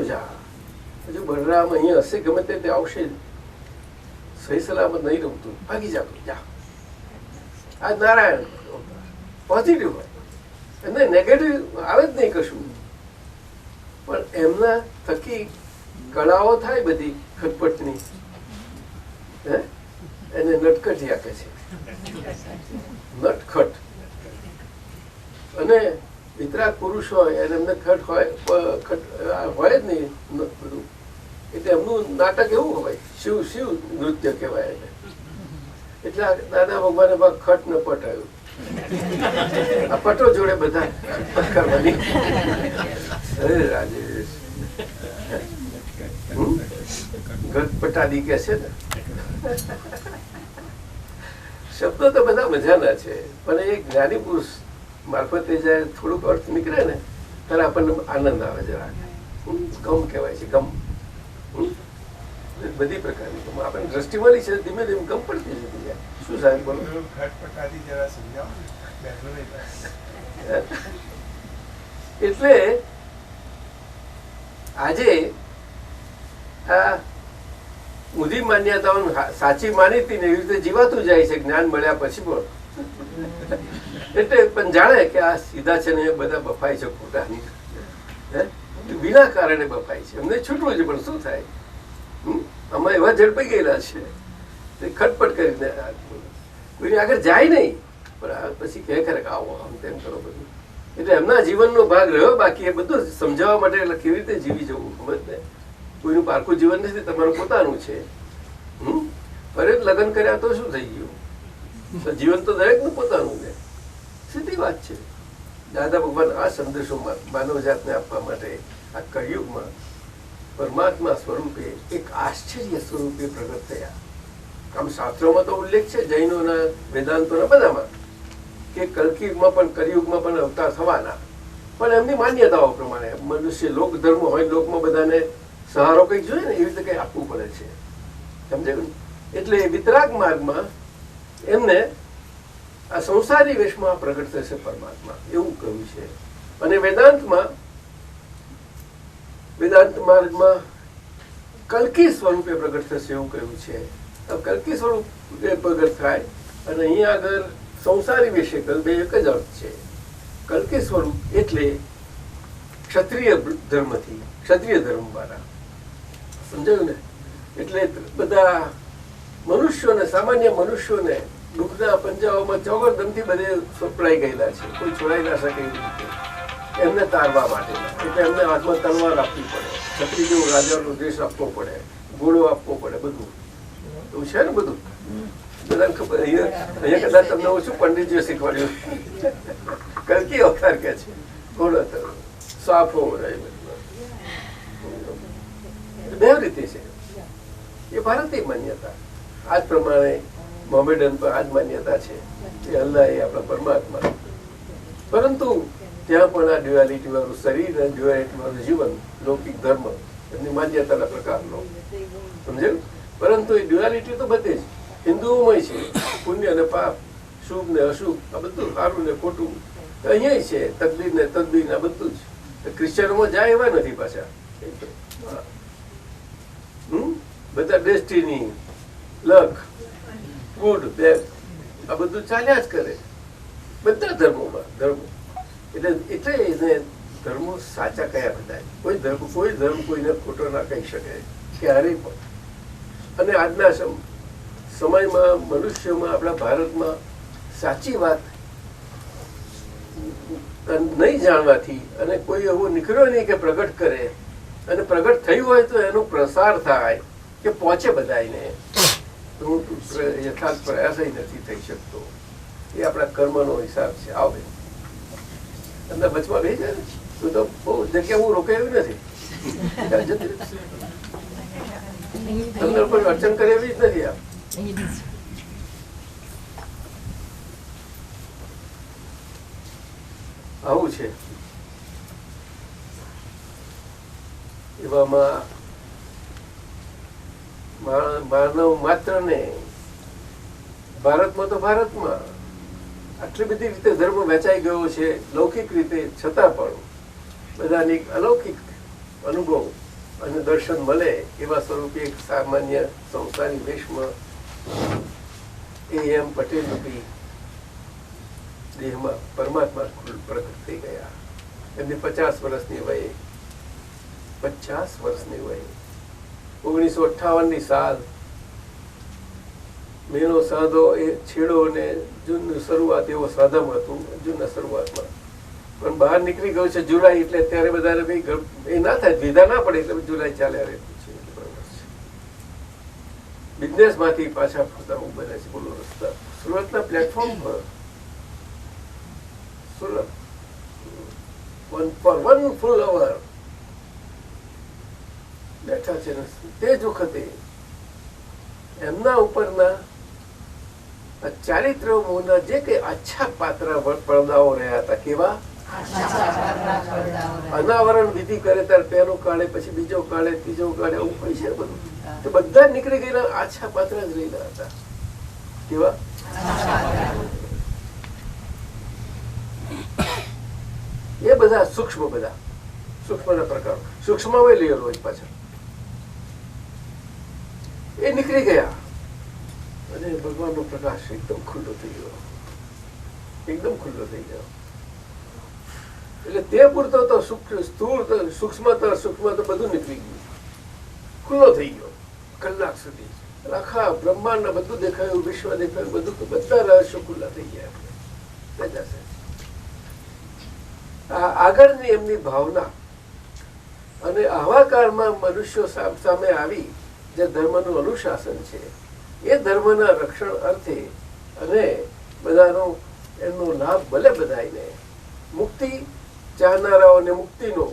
[SPEAKER 1] જા. હજુ બલરામ અહીંયા હશે ગમે તે આવશે, સહી સલામત નહીં રહું, તું ભાગી જા. આ નારાયણ પોઝિટિવ હોય, એને નેગેટિવ આવે જ નહીં કશું, પણ એમના થકી કળાઓ થાય બધી ખટપટની, એને નટખટિયા કહે છે, નટખટ. અને વિતરાગ પુરુષ હોય એને એમને ખટ હોય જ નહીં બધું, એટલે એમનું નાટક એવું હોય, શિવ નૃત્ય કહેવાય એને. એટલે દાદા ભગવાને ખટ ને પટ આવ્યું, આ પટો જોડે બધા કરવાની. અરે રાજેશ ગટપટાદી કે છે ને, શબ્દો તો બધા મજાના છે, પણ એ જ્ઞાની પુરુષ મારફતે જયારે થોડુંક અર્થ નીકળે ને ત્યારે આપણને આનંદ આવે જરા. ગમ કહેવાય છે, ગમ બધી પ્રકારની ગમ આપણને દ્રષ્ટિ મળી છે, ધીમે ધીમે ગમ પડતી જતી જાય. શું સાહેબ બોલો? એટલે આજે આ ઊંધી માન્યતાઓ સાચી માનીતી ને એવી રીતે જીવાતું જાય છે જ્ઞાન મળ્યા પછી પણ. એટલે પણ જાણે કે આ સીધા છે ને એ બધા બફાય છે ખોટા. વિના કારણે બફાય છે. અમને છૂટવું છે પણ શું થાય? અમે એવા ઝડપાઈ ગયેલા છે તે ખટપટ કરીને કોઈને આગળ જાય નહીં, પણ પછી કહે ખરે આવો આમ તેમ કરો બધું. એટલે એમના જીવનનો ભાગ રહ્યો. બાકી એ બધું સમજાવવા માટે એટલે કેવી રીતે જીવી જવું ખબર ને. કોઈનું પારખું જીવન નથી, તમારું પોતાનું છે. ફરે લગ્ન કર્યા તો શું થઈ ગયું? જીવન તો દરેકનું પોતાનું છે. સીધી વાત છે. દાદા ભગવાન આ સંદેશો માનવ જાતને આપવા માટે આ કળિયુગમાં પરમાત્મા સ્વરૂપે એક આશ્ચર્ય સ્વરૂપે પ્રગટ થયા. આમ શાસ્ત્રોમાં તો ઉલ્લેખ છે, જૈનોના વેદાંતોના બધામાં, કે કલકીયુગમાં પણ કળિયુગમાં પણ અવતાર થવાના. પણ એમની માન્યતાઓ પ્રમાણે મનુષ્ય લોક ધર્મ હોય, લોકમાં બધાને સહારો કંઈક જોઈએ ને, એવી રીતે કંઈ આપવું પડે છે. સમજાયું? એટલે વિતરાગ માર્ગમાં એમને આ સંસારી વેશમાં પ્રગટ થશે પરમાત્મા, એવું કહ્યું છે. અને વેદાંત માર્ગમાં કલ્કી સ્વરૂપે પ્રગટ થશે એવું કહ્યું છે. કલ્કી સ્વરૂપે પ્રગટ થાય અને અહીંયા આગળ સંસારી વેશે બે એક જ અર્થ છે. કલ્કી સ્વરૂપ એટલે ક્ષત્રિય ધર્મથી, ક્ષત્રિય ધર્મ વાળા. સમજાયું ને? એટલે બધા મનુષ્યોને, સામાન્ય મનુષ્યોને દુઃખના પંજાઓમાં ચોગરદમથી બધે સપડાઈ ગયેલા છે. કોઈ છોડાઈ ના શકે એવી રીતે એમને તારવા માટે. એટલે એમને હાથમાં તલવાર આપવી પડે, છત્રી જેવો રાજાનો દેશ આપવો પડે, ઘોડો આપવો પડે, બધું એવું છે ને. બધું બધાને ખબર. અહીંયા કદાચ તમને ઓછું પંડિતજીએ શીખવાડ્યું. કલ્કી અવતાર કે છે, ઘોડો સાફો બે રીતે છે. એ ભારતીય માન્યતા. આ જ પ્રમાણે મોમેડન પર આ જ માન્યતા છે કે અલ્લાહ એ આપણા પરમાત્મા. પરંતુ ત્યાં પણ આ ડ્યુઆલિટી વાળું શરીર અને ડ્યુઆલિટી વાળું જીવન, લૌકિક ધર્મ, એમની માન્યતાના પ્રકારનો. સમજાયું? પરંતુ એ ડ્યુઆલિટી તો બધે જ હિન્દુઓમાં છે. પુણ્ય અને પાપ, શુભ ને અશુભ, આ બધું સારું ને ખોટું અહીંયા છે. તકદીર ને તદબીર આ બધું જ. ક્રિશ્ચનોમાં જાય એવા નથી પાછા. બધા ડેસ્ટિની, લક, ગુડ, બેડ આ બધું ચાલ્યા જ કરે બધા ધર્મોમાં. એટલે એને ધર્મો સાચા કયા બધા. કોઈ ધર્મ કોઈને ખોટો ના કહી શકે ક્યારેય પણ. અને આજના સમયમાં મનુષ્યોમાં, આપણા ભારતમાં સાચી વાત નહીં જાણવાથી અને કોઈ એવો નીકળ્યો નહીં કે પ્રગટ કરે, અને પ્રગટ થયું હોય તો એનો પ્રસાર થાય કે પહોંચે બધાને, યથાર્થ પ્રયાસ નથી થઈ શકતો. એ આપણા કર્મનો હિસાબ છે. આવે તમને વચમાં રહી જાય ને તું તો બહુ જગ્યા હું રોકાયું નથી. તમને કોઈ અડચણ કરે એવી જ નથી. આવું છે. એવામાં માનવ માત્ર ને ભારતમાં તો ભારતમાં આટલી બધી રીતે ધર્મ વેચાઈ ગયો છે લૌકિક રીતે, છતાં પણ બધાની અલૌકિક અનુભવ અને દર્શન મળે એવા સ્વરૂપે એક સામાન્ય સંસારી વેશમાં એમ પટેલ રૂપી દેહમાં પરમાત્મા પ્રગટ થઈ ગયા. એમની 50 વર્ષની વયે, 50 વર્ષની વયે 1958ની સાલ, મહિનો સાધો એ છેડો ને જૂનની શરૂઆત એવો સાધમ હતું જૂનના શરૂઆતમાં. પણ બહાર નીકળી ગયું છે જુલાઈ, એટલે અત્યારે બધા એ ના થાય, વિધા ના પડે એટલે જુલાઈ ચાલ્યા રહેતું છે. બિઝનેસ માંથી પાછા ફરતા બને છે. બોલો રસ્તા સુરતના પ્લેટફોર્મ પર, સુરત for 1 full hour બેઠા છે. તે જ વખતે એમના ઉપરના ચારિત્ર મોહના જે કઈ આછા પાત્ર પડદાઓ રહ્યા હતા, કેવા અનાવરણ વિધિ કરે ત્યારે પહેલો કાળે, પછી બીજો કાળે, ત્રીજો કાળે, આવું હોય છે બધું. તો બધા નીકળી ગયેલા આછા પાત્ર જ રહેલા હતા. કેવા? એ બધા સૂક્ષ્મ, બધા સૂક્ષ્મના પ્રકારો, સૂક્ષ્મ લેયર હોય પાછળ. એ નીકળી ગયા અને ભગવાનનો પ્રકાશ એકદમ ખુલ્લો થઈ ગયો, એકદમ ખુલ્લો થઈ ગયો. એટલે તે પૂરતો તો સ્થૂળ સૂક્ષ્મ તો બધું નીકળી ગયું, ખુલ્લો થઈ ગયો કલાક સુધી. આખા બ્રહ્માંડ બધું દેખાયું, વિશ્વ દેખાયું, બધું બધા રહસ્યો ખુલ્લા થઈ ગયા. આગળની એમની ભાવના અને આવા કાળમાં મનુષ્યો સામે આવી જે ધર્મનું અનુશાસન છે એ ધર્મના રક્ષણ અર્થે અને બધાનો એમનો લાભ ભલે બધાને, મુક્તિ ચાહનારાઓને મુક્તિનો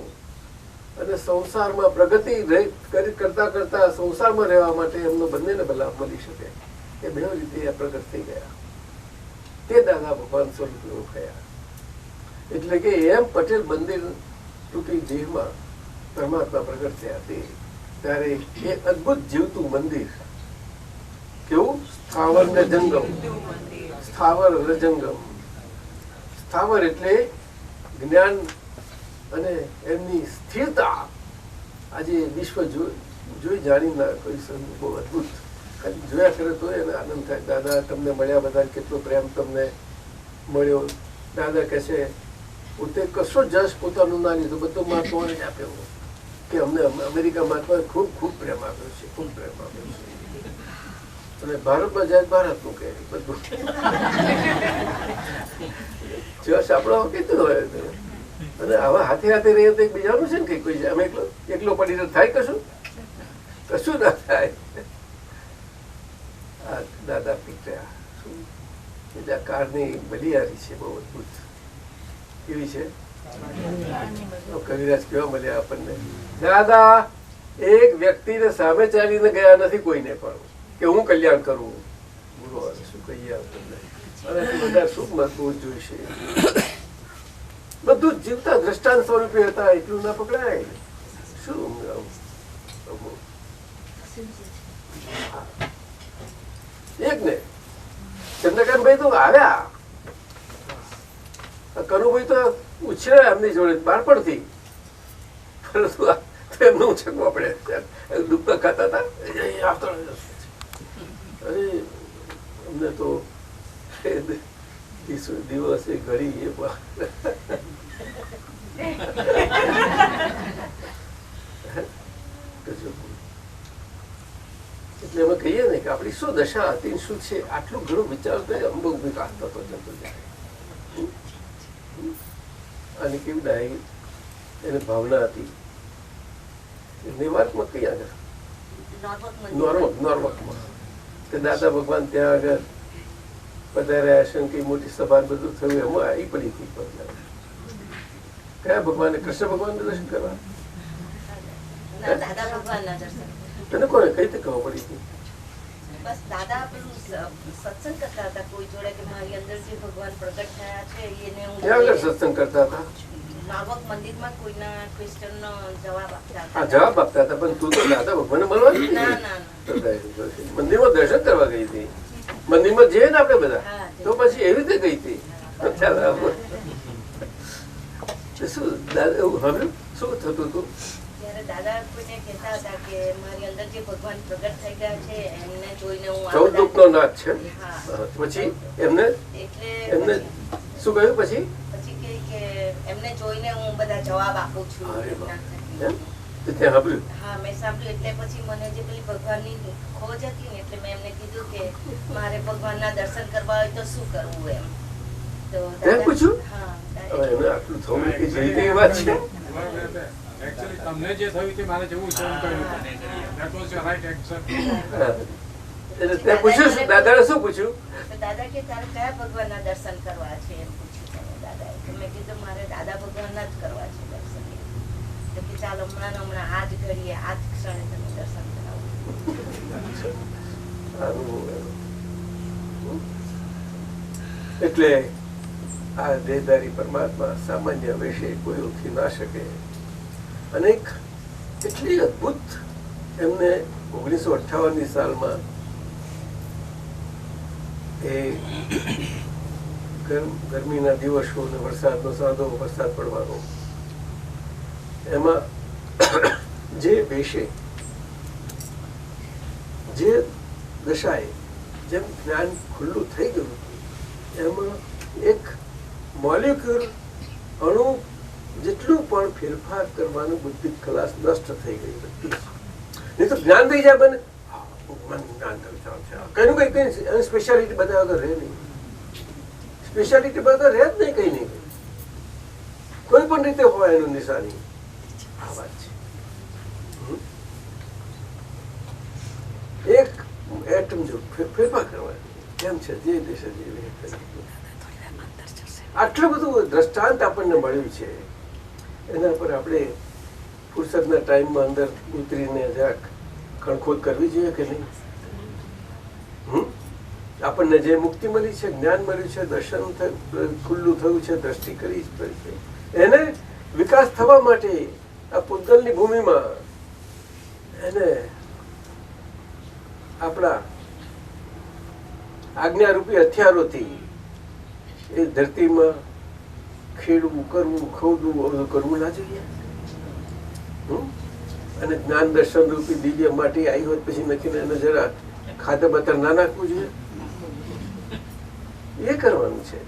[SPEAKER 1] અને સંસારમાં પ્રગતિ કરતા કરતા સંસારમાં રહેવા માટે એમનો બંનેને લાભ મળી શકે એ બે રીતે પ્રગટ થઈ ગયા. તે દાદા ભગવાન સ્વરૂપે ઓળખાયા. એટલે કે એમ પટેલ મંદિર રૂપી દેહમાં પરમાત્મા પ્રગટ થયા તે ત્યારે એ અદભુત જીવતું મંદિર, કેવું સ્થાવર ને જંગમ, સ્થાવર અને જંગમ. સ્થાવર એટલે જ્ઞાન અને એમની સ્થિરતા. આજે વિશ્વ જોઈ જાણી ના કોઈ બહુ અદભુત, ખાલી જોયા કરે તો એને આનંદ થાય. દાદા તમને મળ્યા, બધા કેટલો પ્રેમ તમને મળ્યો. દાદા કહે છે પોતે કશો જશ પોતાનું ના લીધું, બધું મહાત્માઓને જ આપ્યો કે અમને અમેરિકા મહાત્માએ ખૂબ ખૂબ પ્રેમ આપ્યો છે, ખૂબ પ્રેમ આપ્યો છે. અને ભારતમાં જાય ભારતનું કહે બધું જશ આપણો કીધું હોય. અને આવા હાથે હાથે રહીએ તો એકબીજાનું છે ને કઈ કોઈ અમે એકલો પડીને થાય કશું ના થાય. આ દાદા પિતા શું બીજા કાળની બલિયારી છે, બહુ અદભુત. કેવી છે કવિરાજ કેવા મળ્યા આપણને. દાદા એક વ્યક્તિને સામે ચાલીને ગયા નથી કોઈને પણ કે હું કલ્યાણ કરું. ગુરુ શું કહીએ આપણને, અને બધા સુખ મજબૂત જોઈશે. બધું જીવતા દ્રષ્ટાંત સ્વરૂપે હતા, એટલું ના પકડાય. શું એક ને ચંદ્રકાંતભાઈ તો આવ્યા, કનુભાઈ તો ઉછર્યા એમની જોડે બાળપણથી, પરંતુ એમને ઉછકવા પડે. ડૂબકા ખાતા હતા. અરે અમને તો દિવસે ઘડી એ એટલે અમે કહીએ ને કે આપણી શું દશા હતી, શું છે, આટલું ઘણું વિચારતો અંબો વિકાસ થતો જતો જાય. અને કેવી ડાય એને ભાવના હતી. નેવાર્કમાં કઈ આગળ નોર્વકમાં દાદા ભગવાન ત્યાં આગળ પધાર્યા હશે, કઈ મોટી સભા બધું થયું, એમાં આવી પડી હતી. કયા ભગવાન? કૃષ્ણ ભગવાન દર્શન કરવા તને કોને કઈ રીતે ખબર પડી હતી?
[SPEAKER 4] બસ દાદા પેલું સત્સંગ કરતા હતા કોઈ જોડે કે મારી અંદર જે ભગવાન પ્રગટ થયા છે એને હું
[SPEAKER 1] ક્યાં આગળ સત્સંગ કરતા હતા?
[SPEAKER 4] નાવક મંદિરમાં કોઈના ક્વેશ્ચનનો જવાબ આપતા
[SPEAKER 1] હા, જવાબ આપતા હતા. પણ તું તો દાદા ભગવાન મળવા ગઈ?
[SPEAKER 4] ના ના
[SPEAKER 1] મંદિરમાં દર્શન કરવા ગઈ હતી. મંદિરમાં જઈએ ને આપણે બધા, તો પછી એવી રીતે ગઈ હતી. શું દાદા એવું સાંભળ્યું શું થતું હતું?
[SPEAKER 4] ત્યારે દાદા કોઈને કહેતા હતા કે મારી અંદર જે ભગવાન પ્રગટ થઈ ગયા છે એમને જોઈને હું
[SPEAKER 1] 14 દુઃખનો નાથ છે. પછી એમને
[SPEAKER 4] એટલે
[SPEAKER 1] શું કહ્યું? પછી
[SPEAKER 4] કે એમને જોઈને હું બધા જવાબ આપું છું.
[SPEAKER 1] ત્યાં સાંભળ્યું?
[SPEAKER 4] હા, મેં સાંભળ્યું. એટલે પછી મને જે પેલી ભગવાનની ખોજ હતી ને એટલે મેં એમને કીધું કે મારે ભગવાનના દર્શન કરવા હોય તો શું કરવું એમ. તો
[SPEAKER 1] પૂછ્યું?
[SPEAKER 4] હા,
[SPEAKER 1] એને આટલું થવું કે જે રીતે એ વાત છે.
[SPEAKER 5] Actually, તમને જે થયું તે મારે જવું છે એમ કહ્યું. That was your right answer.
[SPEAKER 1] એટલે તે પૂછ્યું, દાદાએ શું પૂછ્યું?
[SPEAKER 4] તો દાદા કે તારે કયા ભગવાનના દર્શન કરવા છે એમ પૂછ્યું તમે દાદાએ. તો મેં કીધું મારે દાદા ભગવાનના જ કરવા છે દર્શન. તો કે ચાલો હમણાં આ જ ઘડીએ આ જ ક્ષણે તમે દર્શન કરાવો.
[SPEAKER 1] એટલે આ દેહધારી પરમાત્મા સામાન્ય વિશે કોઈ ઓળખી ના શકે. અનેક એટલી અદભુત એમને 1958ની સાલમાં એ ગરમીના દિવસો ને વરસાદનો સાદો વરસાદ પડવાનો, એમાં જે વેશે જે દશાએ જેમ જ્ઞાન ખુલ્લું થઈ ગયું એમાં એક મોલિક્યુલ અણુ જેટલું પણ ફેરફાર કરવાનું બુદ્ધિ ખલાસ નષ્ટ થઈ ગઈ બધી. નહીં તો જ્ઞાન થઈ જાય મને જ્ઞાન કઈ કઈ સ્પેશિયાલિટી બધા વગર રહે નહીં. સ્પેશિયાલિટી બધા રહે જ નહીં, કઈ નહીં કોઈ પણ રીતે હોય એનું નિશાની. આ વાત છે. એક એટમ જો ફેરફાર કરવાની કેમ છે જે દેશે આટલું બધું દ્રષ્ટાંત આપણને મળ્યું છે. એના પર આપણે ફુરસદના ટાઈમમાં અંદર ઉતરીને જરાક ખણખોદ કરવી જોઈએ કે નહીં? આપણને જે મુક્તિ મળી છે, જ્ઞાન મળ્યું છે, દર્શન ખુલ્લું થયું છે, દ્રષ્ટિ કરી છે, એને વિકાસ થવા માટે આ પૂતગલની ભૂમિમાં એને આપણા આજ્ઞારૂપી હથિયારોથી એ ધરતીમાં ખેડવું, કરવું, ખોદવું કરવું ના જોઈએ. અને જ્ઞાન દર્શન રૂપી દિવ્ય માટી આવી હોત પછી નખીને એને જરા ખાતર બતર ના નાખવું જોઈએ. એ કરવાનું છે.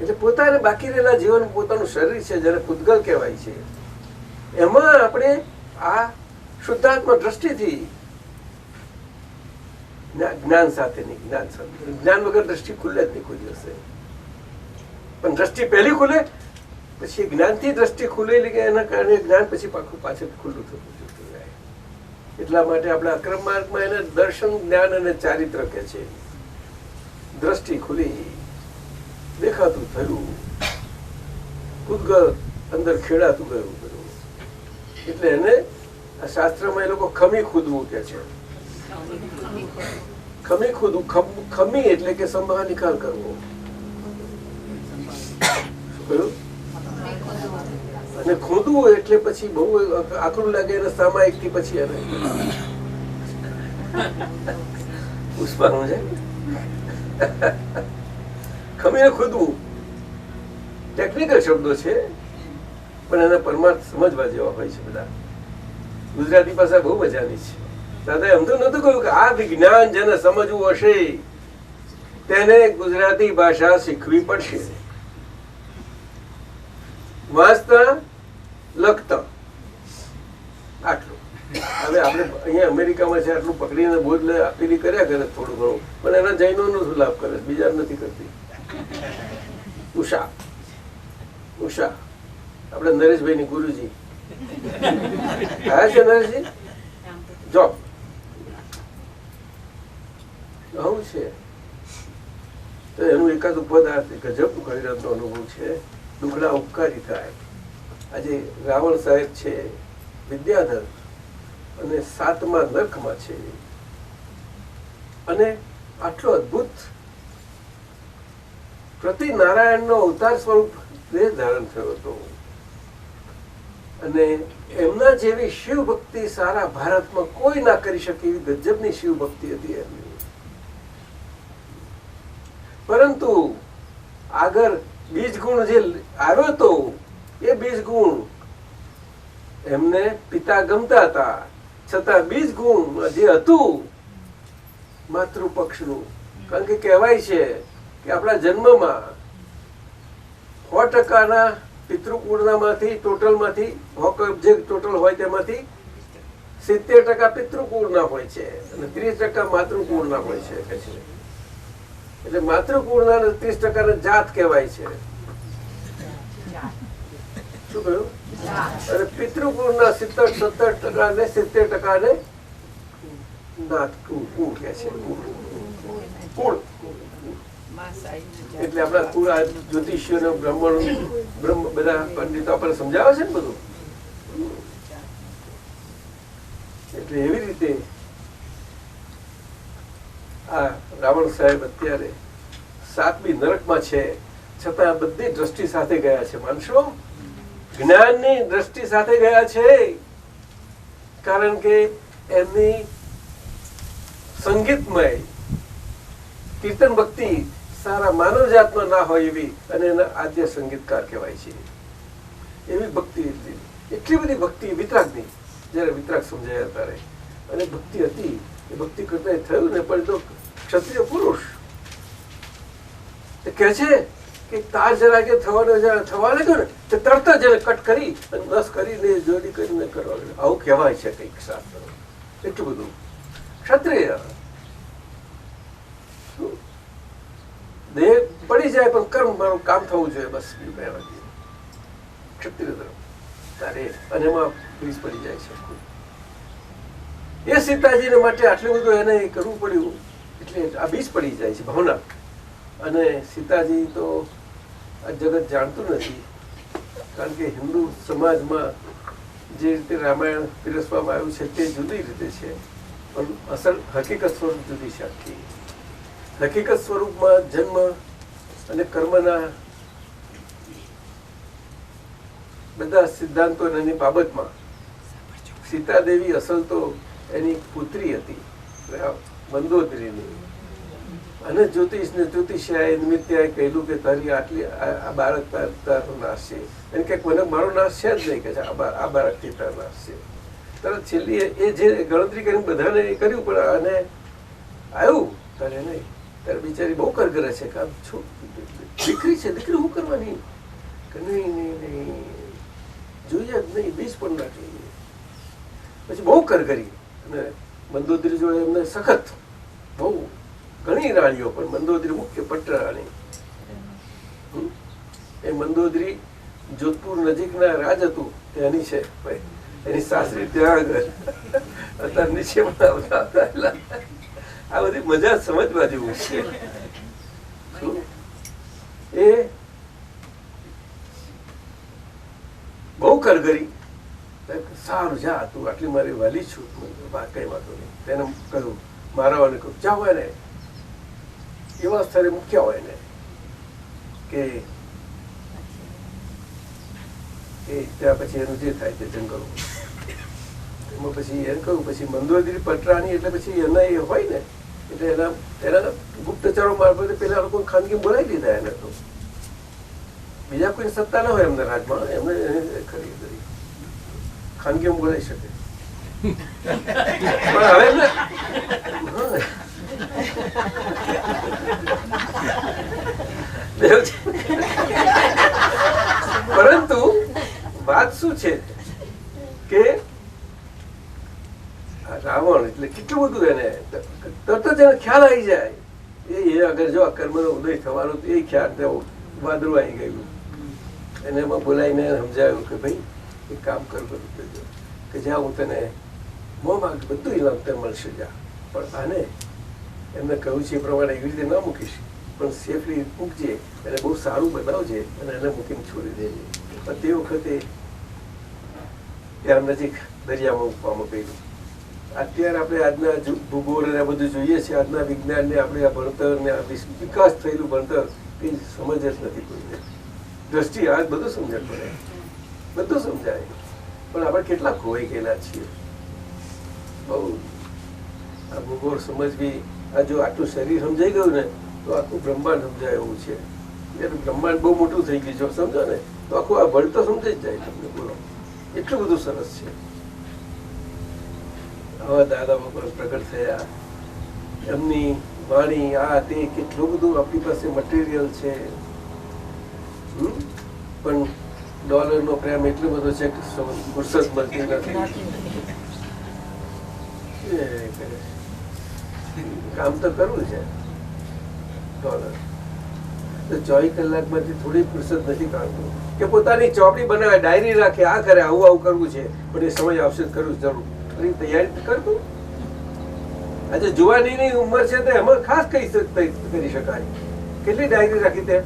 [SPEAKER 1] એટલે પોતાને બાકી રહેલા જીવન પોતાનું શરીર છે જેને પૂતગલ કહેવાય છે, એમાં આપણે આ શુદ્ધાત્મા દ્રષ્ટિથી જ્ઞાન સાથેની જ્ઞાન વગર દ્રષ્ટિ ખુલે જ નહીં કોઈ દિવસે. પણ દ્રષ્ટિ પહેલી ખુલે પછી જ્ઞાનથી દ્રષ્ટિ ખુલેલી કે એના કારણે જ્ઞાન પછી પાછળ ખુલ્લું થતું જાય. એટલા માટે આપણે અક્રમ માર્ગમાં એને દર્શન, જ્ઞાન અને ચારિત્ર કહે છે. દ્રષ્ટિ ખુલી, દેખાતું થયું, પૂતગલ અંદર ખેડાતું ગયું બધું. એટલે એને આ શાસ્ત્રમાં એ લોકો ખમી ખુદવું કે છે. ખમી ખુદવું, ખમી એટલે કે સંભાળ નિકાલ કરવો. અને ખોદવું એટલે પછી બહુ આકરું લાગે એને સામાયિક થી પછી એને પુષ્પાનું છે. ખમીને ખોદવું ટેકનિકલ શબ્દો છે પણ એના પરમાર્થ સમજવા જેવા હોય છે. બધા ગુજરાતી ભાષા બહુ મજાની છે. દાદાએ એમ તો નતું કહ્યું કે આ વિજ્ઞાન જેને સમજવું હશે તેને ગુજરાતી ભાષા શીખવી પડશે. વાંચતા લખતા આટલું. હવે આપણે અહીંયા અમેરિકામાં છે આટલું પકડીને બોધ આપેલી કર્યા કરે થોડું ઘણું, પણ એના જૈનોનો શું લાભ કરે? બીજા નથી કરતી. ઉષા આપણે નરેશભાઈ ની ગુરુજી આયા છે. નરેશજી જોબ આવું છે તો એનું એકાદ પદ ગજબ ગણિતનો અનુભવ છે. દુઃખડા ઉપકારી થાય. આજે રાવણ સાહેબ છે, વિદ્યાધર અને 7મા નર્કમાં છે, અને આટલો અદભુત પ્રતિ નારાયણનો અવતાર સ્વરૂપ દેહ ધારણ થયો હતો. અને એમના જેવી શિવ ભક્તિ સારા ભારતમાં કોઈ ના કરી શકે એવી ગજબની શિવ ભક્તિ હતી એમની. પરંતુ આગળ બીજ ગુણ જે આવ્યો હતો એ બીજ ગુણ એમને પિતા ગમતા હતા, છતાં બીજ ગુણ જે હતું માતૃપક્ષનું, કારણ કે કહેવાય છે કે આપણા જન્મમાં 100% પિતૃકુળમાંથી ટોટલમાંથી જે ટોટલ હોય તેમાંથી 70% પિતૃકુળના હોય છે અને 30% માતૃકુળના હોય છે. એટલે માતૃકુળના 30% જાત કહેવાય છે. શું કહ્યું? અને પિતૃકુળના 70% ને 70% ને નાત કુળ કહે છે. કુળ એટલે આપણા કુળ જ્યોતિષીઓ બ્રહ્મ બધા પંડિતો આપણને સમજાવે છે ને બધું. એટલે એવી રીતે આ રાવણ સાહેબ અત્યારે 7મી નરકમાં છે, છતાં બધી દ્રષ્ટિ સાથે ગયા છે. માનશો? જ્ઞાનની દ્રષ્ટિ સાથે ગયા છે, કારણ કે એમની સંગીતમય કીર્તન ભક્તિ સારા માનવ જાતમાં ના હોય એવી, અને એના આદ્ય સંગીતકાર કહેવાય છે. એવી ભક્તિ એટલી બધી ભક્તિ વિતરાગની, જયારે વિતરાગ સમજાયા ત્યારે, અને ભક્તિ હતી એ ભક્તિ કરતા થયું ને. પણ તો ક્ષત્રિય પુરુષ કહે છે કે તાર જરા કે થવા લાગ્યો ને તો તરત જ એને કટ કરી અને નસ કરીને જોડી કરીને કરવા લાગ્યો. આવું કહેવાય છે કંઈક શાસ્ત્ર. એટલું બધું ક્ષત્રિય દેહ પડી જાય પણ કર્મ મારું કામ થવું જોઈએ, બસ ક્ષત્રિય ધર્મ તારે. અને એમાં બીજ પડી જાય છે. એ સીતાજીને માટે આટલું બધું એને કરવું પડ્યું એટલે આ બીજ પડી જાય છે ભાવના. અને સીતાજી તો આ જગત જાણતું નથી, કારણ કે હિન્દુ સમાજમાં જે રીતે રામાયણ પીરસવામાં આવ્યું છે તે જુદી રીતે છે, પણ અસલ હકીકત સ્વરૂપ જુદી છે. આખી હકીકત સ્વરૂપમાં જન્મ અને કર્મના બધા સિદ્ધાંતો એની બાબતમાં સીતા દેવી અસલ તો એની પુત્રી હતી મંદોદરીની. અને જ્યોતિષિયાએ નિમિત્તે કહેલું કે તારી આટલી આ બાળક તારો નાશ છે. એને કે મને મારો નાશ છે જ નહીં, કે આ બાળકથી તારો નાશ છે. તરત છેલ્લી એ જે ગણતરી કરીને બધાને એ કર્યું, પણ આને આવ્યું તારે નહીં. ત્યારે બિચારી બહુ કરગરે છે કે છું દીકરી છે, દીકરી શું કરવાની? કે નહીં નહીં નહીં જોઈએ જ નહીં, બીજ પણ ના જોઈએ. પછી બહુ કરગરી. અને મંદોદરી જોડે એમને સખત બહુ ઘણી રાણીઓ, પણ મંદોદરી મુખ્ય પટ્ટ રાણી. એ મંદોદરી જોધપુર નજીકના રાજ હતું ત્યાંની છે ભાઈ. એની સાસરી ત્યાં આગળ અત્યારે નીચે આ બધી મજા સમજવા જેવું છે. એ બહુ કરગરી. સારું જા, તું આટલી મારી વાલી છું, કઈ વાતો નહીં. તેને કહ્યું મારાવાને કહ્યું જાઓ એને એવા સ્થળે મૂક્યા હોય ને કે ત્યાં પછી એનું જે થાય તે જંગલો એમાં પછી એમ કહ્યું. પછી મંદોદરી પટરાણી એટલે પછી એના એ હોય ને એટલે એના ગુપ્તચરો મારફતે પેલા લોકો ખાનગી બોલાવી લીધા એને. તો બીજા કોઈ સત્તા ના હોય એમના રાજમાં, એમને ખરી ખાનગી બોલાવી શકે. પણ હવે એમને પરંતુ વાત શું છે કે રાવણ એટલે કેટલું બધું એને તરત જ એને ખ્યાલ આવી જાય. એ અગર જો આ કર્મનો ઉદય થવાનો તો એ ખ્યાલ વાદળું આવી ગયું. એને એમાં બોલાવીને સમજાવ્યું કે ભાઈ એક કામ કર કે જ્યાં હું તને મોંમાં બધું ઇનામ તને મળશે જા, પણ આને એમને કહ્યું છે એ પ્રમાણે એવી રીતે ના મૂકીશ, પણ સેફલી મૂકજે, એને બહુ સારું બનાવજે અને એને મૂકીને છોડી દેજે. પણ તે વખતે ત્યાં નજીક દરિયામાં મૂકવામાં કર્યું. અત્યારે આપણે આજના ભૂગોળ અને આ બધું જોઈએ છીએ, આજના વિજ્ઞાનને આપણે આ ભણતર ને આ વિકાસ થયેલું ભણતર કઈ સમજ જ નથી કોઈને. દ્રષ્ટિ આ બધું સમજણ પડે, બધું સમજાય, પણ આપણે કેટલા ખોવાઈ ગયેલા છીએ. બહુ આ ભૂગોળ સમજવી, આ જો આટલું શરીર સમજાઈ ગયું ને તો આખું બ્રહ્માંડ સમજાય એવું છે. એટલે બ્રહ્માંડ બહુ મોટું થઈ ગયું છે સમજો ને તો આખું આ ભણતર સમજાઈ જ જાય તમને. બોલો એટલું બધું સરસ છે. હવે દાદા ભગવાન પ્રગટ થયા, એમની વાણી આ તે કેટલું બધું આપણી પાસે મટીરિયલ છે. પણ ડોલરનો પ્રેમ એટલો બધો છે કે ફુરસત મળતી નથી. કામ તો કરવું છે ડોલર તો 24 કલાકમાંથી થોડી ફુરસત નથી કાઢતું કે પોતાની ચોપડી બનાવે, ડાયરી રાખે, આ કરે, આવું આવું કરવું છે, પણ એ સમય આવશે કરવું જરૂર. તૈયારી કરતું. આજે જુવાનીની ઉંમર છે તો એમાં ખાસ કરી શકાય. કેટલી ડાયરી રાખી તે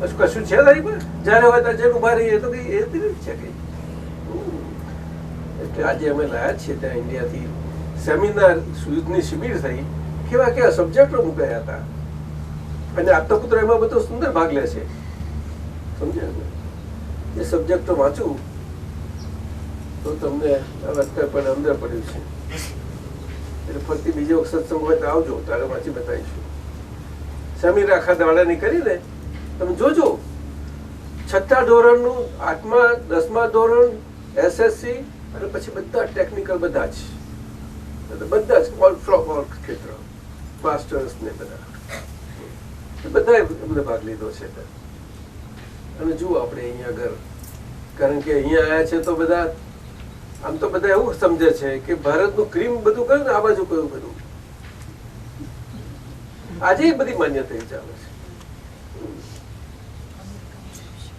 [SPEAKER 1] કશું છે તારી પર જયારે હોય ત્યારે જેને ઉભા રહીએ તો કઈ એ છે કઈ. એટલે આજે અમે લાયા છીએ ત્યાં ઇન્ડિયાથી સેમિનાર યુદ્ધની શિબિર થઈ, કેવા કેવા સબ્જેક્ટો મુકાયા હતા અને આપતા પુત્ર એમાં બધો સુંદર ભાગ લે છે. સમજ્યા? એ સબ્જેક્ટો વાંચું તો તમને અત્યારે પણ અંદર પડ્યું છે. એટલે ફરતી બીજી વખત સત્સંગ હોય તો આવજો, તારે વાંચી બતાવીશું. સમીર આખા દાડાની કરીને તમે જોજો. 6થા ધોરણનું 8મા 10મા ધોરણ SSC અને પછી બધા ટેકનિકલ બધા જ ઓલ ક્ષેત્ર માસ્ટર્સ ને બધા બધાએ બધા ભાગ લીધો છે. અને જુઓ આપણે અહીંયા આગળ, કારણ કે અહીંયા આવ્યા છે તો બધા આમ તો બધા એવું સમજે છે કે ભારતનું ક્રીમ બધું કયું ને આ બાજુ કયું બધું, આજે એ બધી માન્યતા ચાલે છે.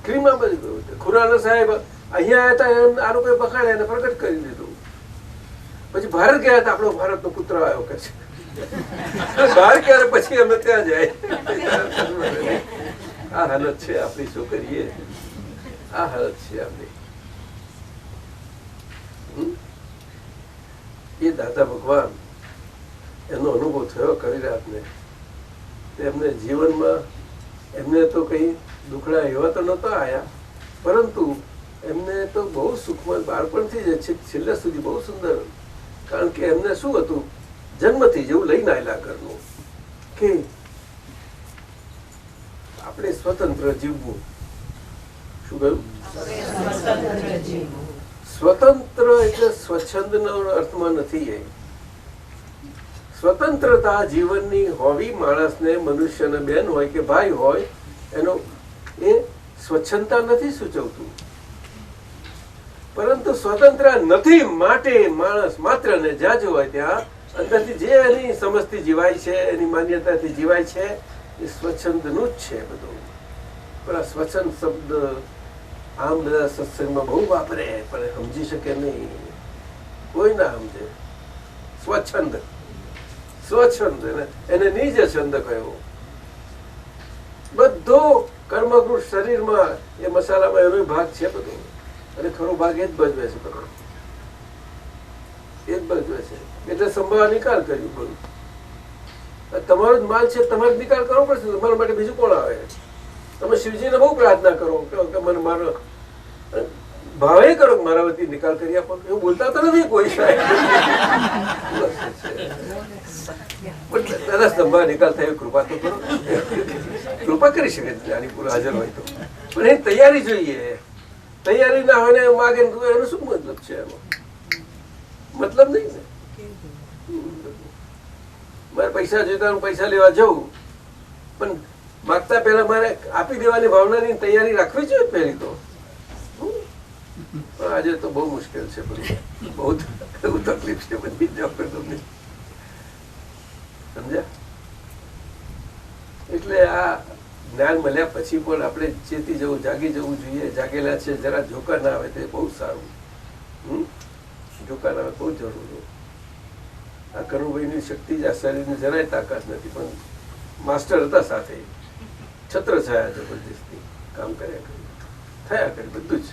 [SPEAKER 1] ક્રીમ આ બાજુ કયું, ખુરાના સાહેબ અહીંયા આવ્યા હતા, આ લોકોએ બખાડે અને પ્રગટ કરી દીધું. પછી ભારત ગયા હતા, આપણો ભારતનો પુત્ર આવ્યો કે છે બહાર ક્યારે, પછી અમે ત્યાં જાય. આ હાલત છે આપણી, શું કરીએ? આ હાલત છે આપણી. એ દાદા ભગવાન એનો અનુભવ થયો કવિરાજને. એમને જીવનમાં એમને તો કઈ દુખડા એવા તો નહોતા આયા, પરંતુ એમને તો બહુ સુખમય બાળપણથી જ છેલ્લા સુધી બહુ સુંદર. કારણ કે એમને શું હતું, જન્મથી જેવું લઈને આવેલા ઘરનું કે આપણે સ્વતંત્ર જીવવું. શું કહ્યું? સ્વતંત્ર એટલે સ્વચ્છંદના અર્થમાં નથી. એ સ્વતંત્રતા જીવનની હોવી માણસને, મનુષ્યને બેન હોય કે ભાઈ હોય, એનો એ સ્વચ્છંદતા નથી સૂચવતું. પરંતુ સ્વતંત્ર નથી માટે માણસ માત્ર ને જ્યાં જો હોય ત્યાં અંદરથી જે એની સમજથી જીવાય છે, એની માન્યતાથી જીવાય છે, એ સ્વચ્છંદનું જ છે બધું. પણ આ સ્વચ્છંદ શબ્દ આમ બધા સત્સંગમાં બહુ વાપરે, પણ સમજી શકે નહીં, કોઈ ના સમજે. સ્વચ્છંદ, સ્વચ્છંદ એને નિજ છંદ કહ્યો. બધો કર્મકૃત શરીરમાં એ મસાલામાં એનો ભાગ છે બધો, અને ખરો ભાગ એ જ ભજવે છે બધો, એ જ ભજવે છે. એટલે સંભાવ નિકાલ કર્યું બધું. તમારો જ માલ છે, તમારે નિકાલ કરવો પડશે. તમારા માટે બીજું કોણ આવે? તમે શિવજીને બહુ પ્રાર્થના કરો કે મને મારો ભાવે કરો, મારા વતી નિકાલ કરી આપો. એવું બોલતા તો નથી કોઈ સાહેબ. દાદા સંભાવ નિકાલ થાય, કૃપા તો કરો. કૃપા કરી શકે જ્ઞાની પૂરા હાજર હોય તો, પણ એની તૈયારી જોઈએ. તૈયારી ના હોય ને માગે એનો શું મતલબ છે? એનો મતલબ નહીં ને. મારે પૈસા જોઈતા હું પૈસા લેવા જઉં, પણ માગતા પહેલા મારે આપી દેવાની ભાવનાની તૈયારી રાખવી જોઈએ પહેલી તો. પણ આજે તો બહુ મુશ્કેલ છે, બહુ તકલીફ છે બધી. તમને સમજ્યા? એટલે આ જ્ઞાન મળ્યા પછી પણ આપણે ચેતી જવું, જાગી જવું જોઈએ. જાગેલા છે, જરા ઝોકા ના આવે તે બહુ સારું. ઝોકા ના આવે બહુ જરૂરી. આ કરુભાઈની શક્તિ જ આ શરીરની જરાય તાકાત નથી, પણ માસ્ટર હતા સાથે, છત્ર છાયા જબરદસ્તી કામ કર્યા કર્યું, થયા કર્યું બધું જ.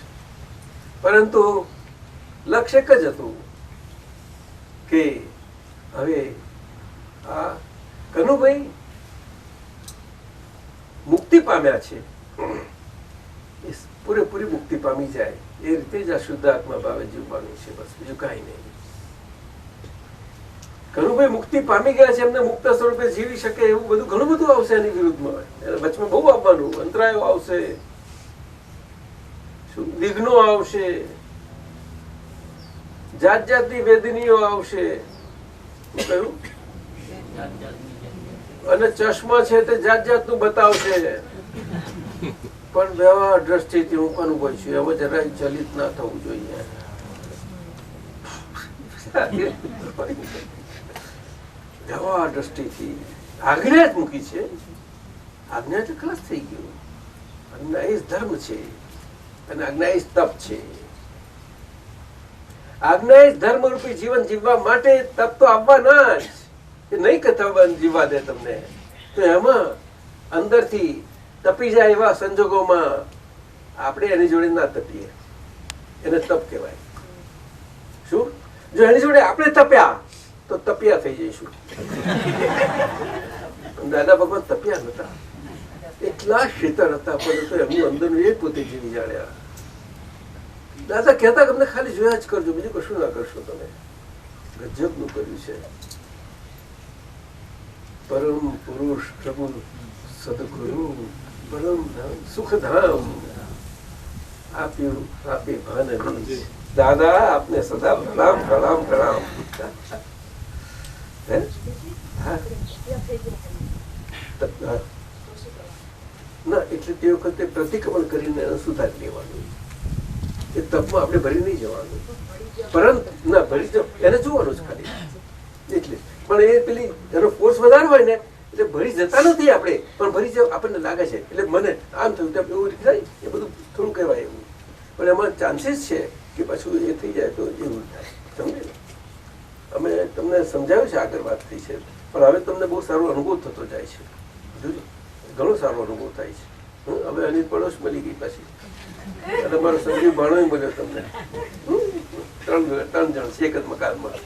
[SPEAKER 1] પરંતુ લક્ષ્ય એક જ હતું કે હવે આ કનુભાઈ મુક્તિ પામ્યા છે, એ પૂરેપૂરી મુક્તિ પામી જાય એ રીતે જ આ શુદ્ધ આત્મા ભાવે જીવવાનું છે, બસ બીજું કાંઈ નહીં. કનુભાઈ મુક્તિ પામી ગયા છે, એમને મુક્ત સ્વરૂપે જીવી શકે એવું બધું ઘણું બધું આવશે એની વિરુદ્ધમાં. એને વચમાં બહુ આવવાનું, અંતરાયો આવશે, વિઘ્નો આવશે, જાત જાતની વેદનીઓ આવશે. કહ્યું? અને ચશ્મા છે તે જાત જાતનું બતાવશે, પણ વ્યવહાર દ્રષ્ટિથી હું કનુભાઈ છું એમાં જરાય ચલિત ના થવું જોઈએ. વ્યવહાર દ્રષ્ટિથી આજ્ઞા જ મૂકી છે. આજ્ઞા તો ખલાસ થઈ ગયું. આજ્ઞા એ ધર્મ છે અને આજ્ઞા એ તપ છે. આજ્ઞા એ ધર્મ રૂપી જીવન જીવવા માટે તપ તો આવવાના જ. એ નહીં કથા જીવવા દે તમને તો એમાં અંદરથી તપી જાય એવા સંજોગોમાં આપણે એની જોડે ના તપીએ, એને તપ કહેવાય. શું? જો એની જોડે આપણે તપ્યા તો તપિયા થઈ જઈશું. દાદા ભગવાન તપ્યા નતા, એટલા શીતળ હતા, પરંતુ એમનું અંદરનું એ પોતે જીવી જાણ્યા. દાદા કહેતા તમને ખાલી જોયા જ કરજો, બીજું કશું ના કરશો. તમે ગજબનું કર્યું છે. પરમ પુરુષ પ્રભુ સદગુરુ પરમ ધામ સુખધામ આપ્યું આપે ભાન. દાદા આપને સદા પ્રણામ પ્રણામ પ્રણામ. ના, એટલે તે વખતે પ્રતિક્રમણ કરીને એને સુધારી લેવાનું. એ તપમાં આપણે ભરી નહીં જવાનું, પરંતુ ના ભરી એને જોવાનું જ ખાલી. એટલે પણ એ પેલી એનો ફોર્સ વધારે હોય ને એટલે ભરી જતા નથી આપણે, પણ ભરી જવા આપણને લાગે છે. એટલે મને આમ થયું તેમ એવું થાય, એ બધું થોડું કહેવાય એવું. પણ એમાં ચાન્સીસ છે કે પાછું એ થઈ જાય તો એવું થાય. સમજે ને? અમે તમને સમજાવ્યું છે, આગળ વાત થઈ છે, પણ હવે તમને બહુ સારો અનુભવ થતો જાય છે. જોજો, ઘણો સારો અનુભવ થાય છે. હવે અનિલ પડોશ મળી ગઈ પાછી, અને મારો સંજીવ ભાણો મળ્યો તમને. 3 જણ છે એક જ મકાનમાં.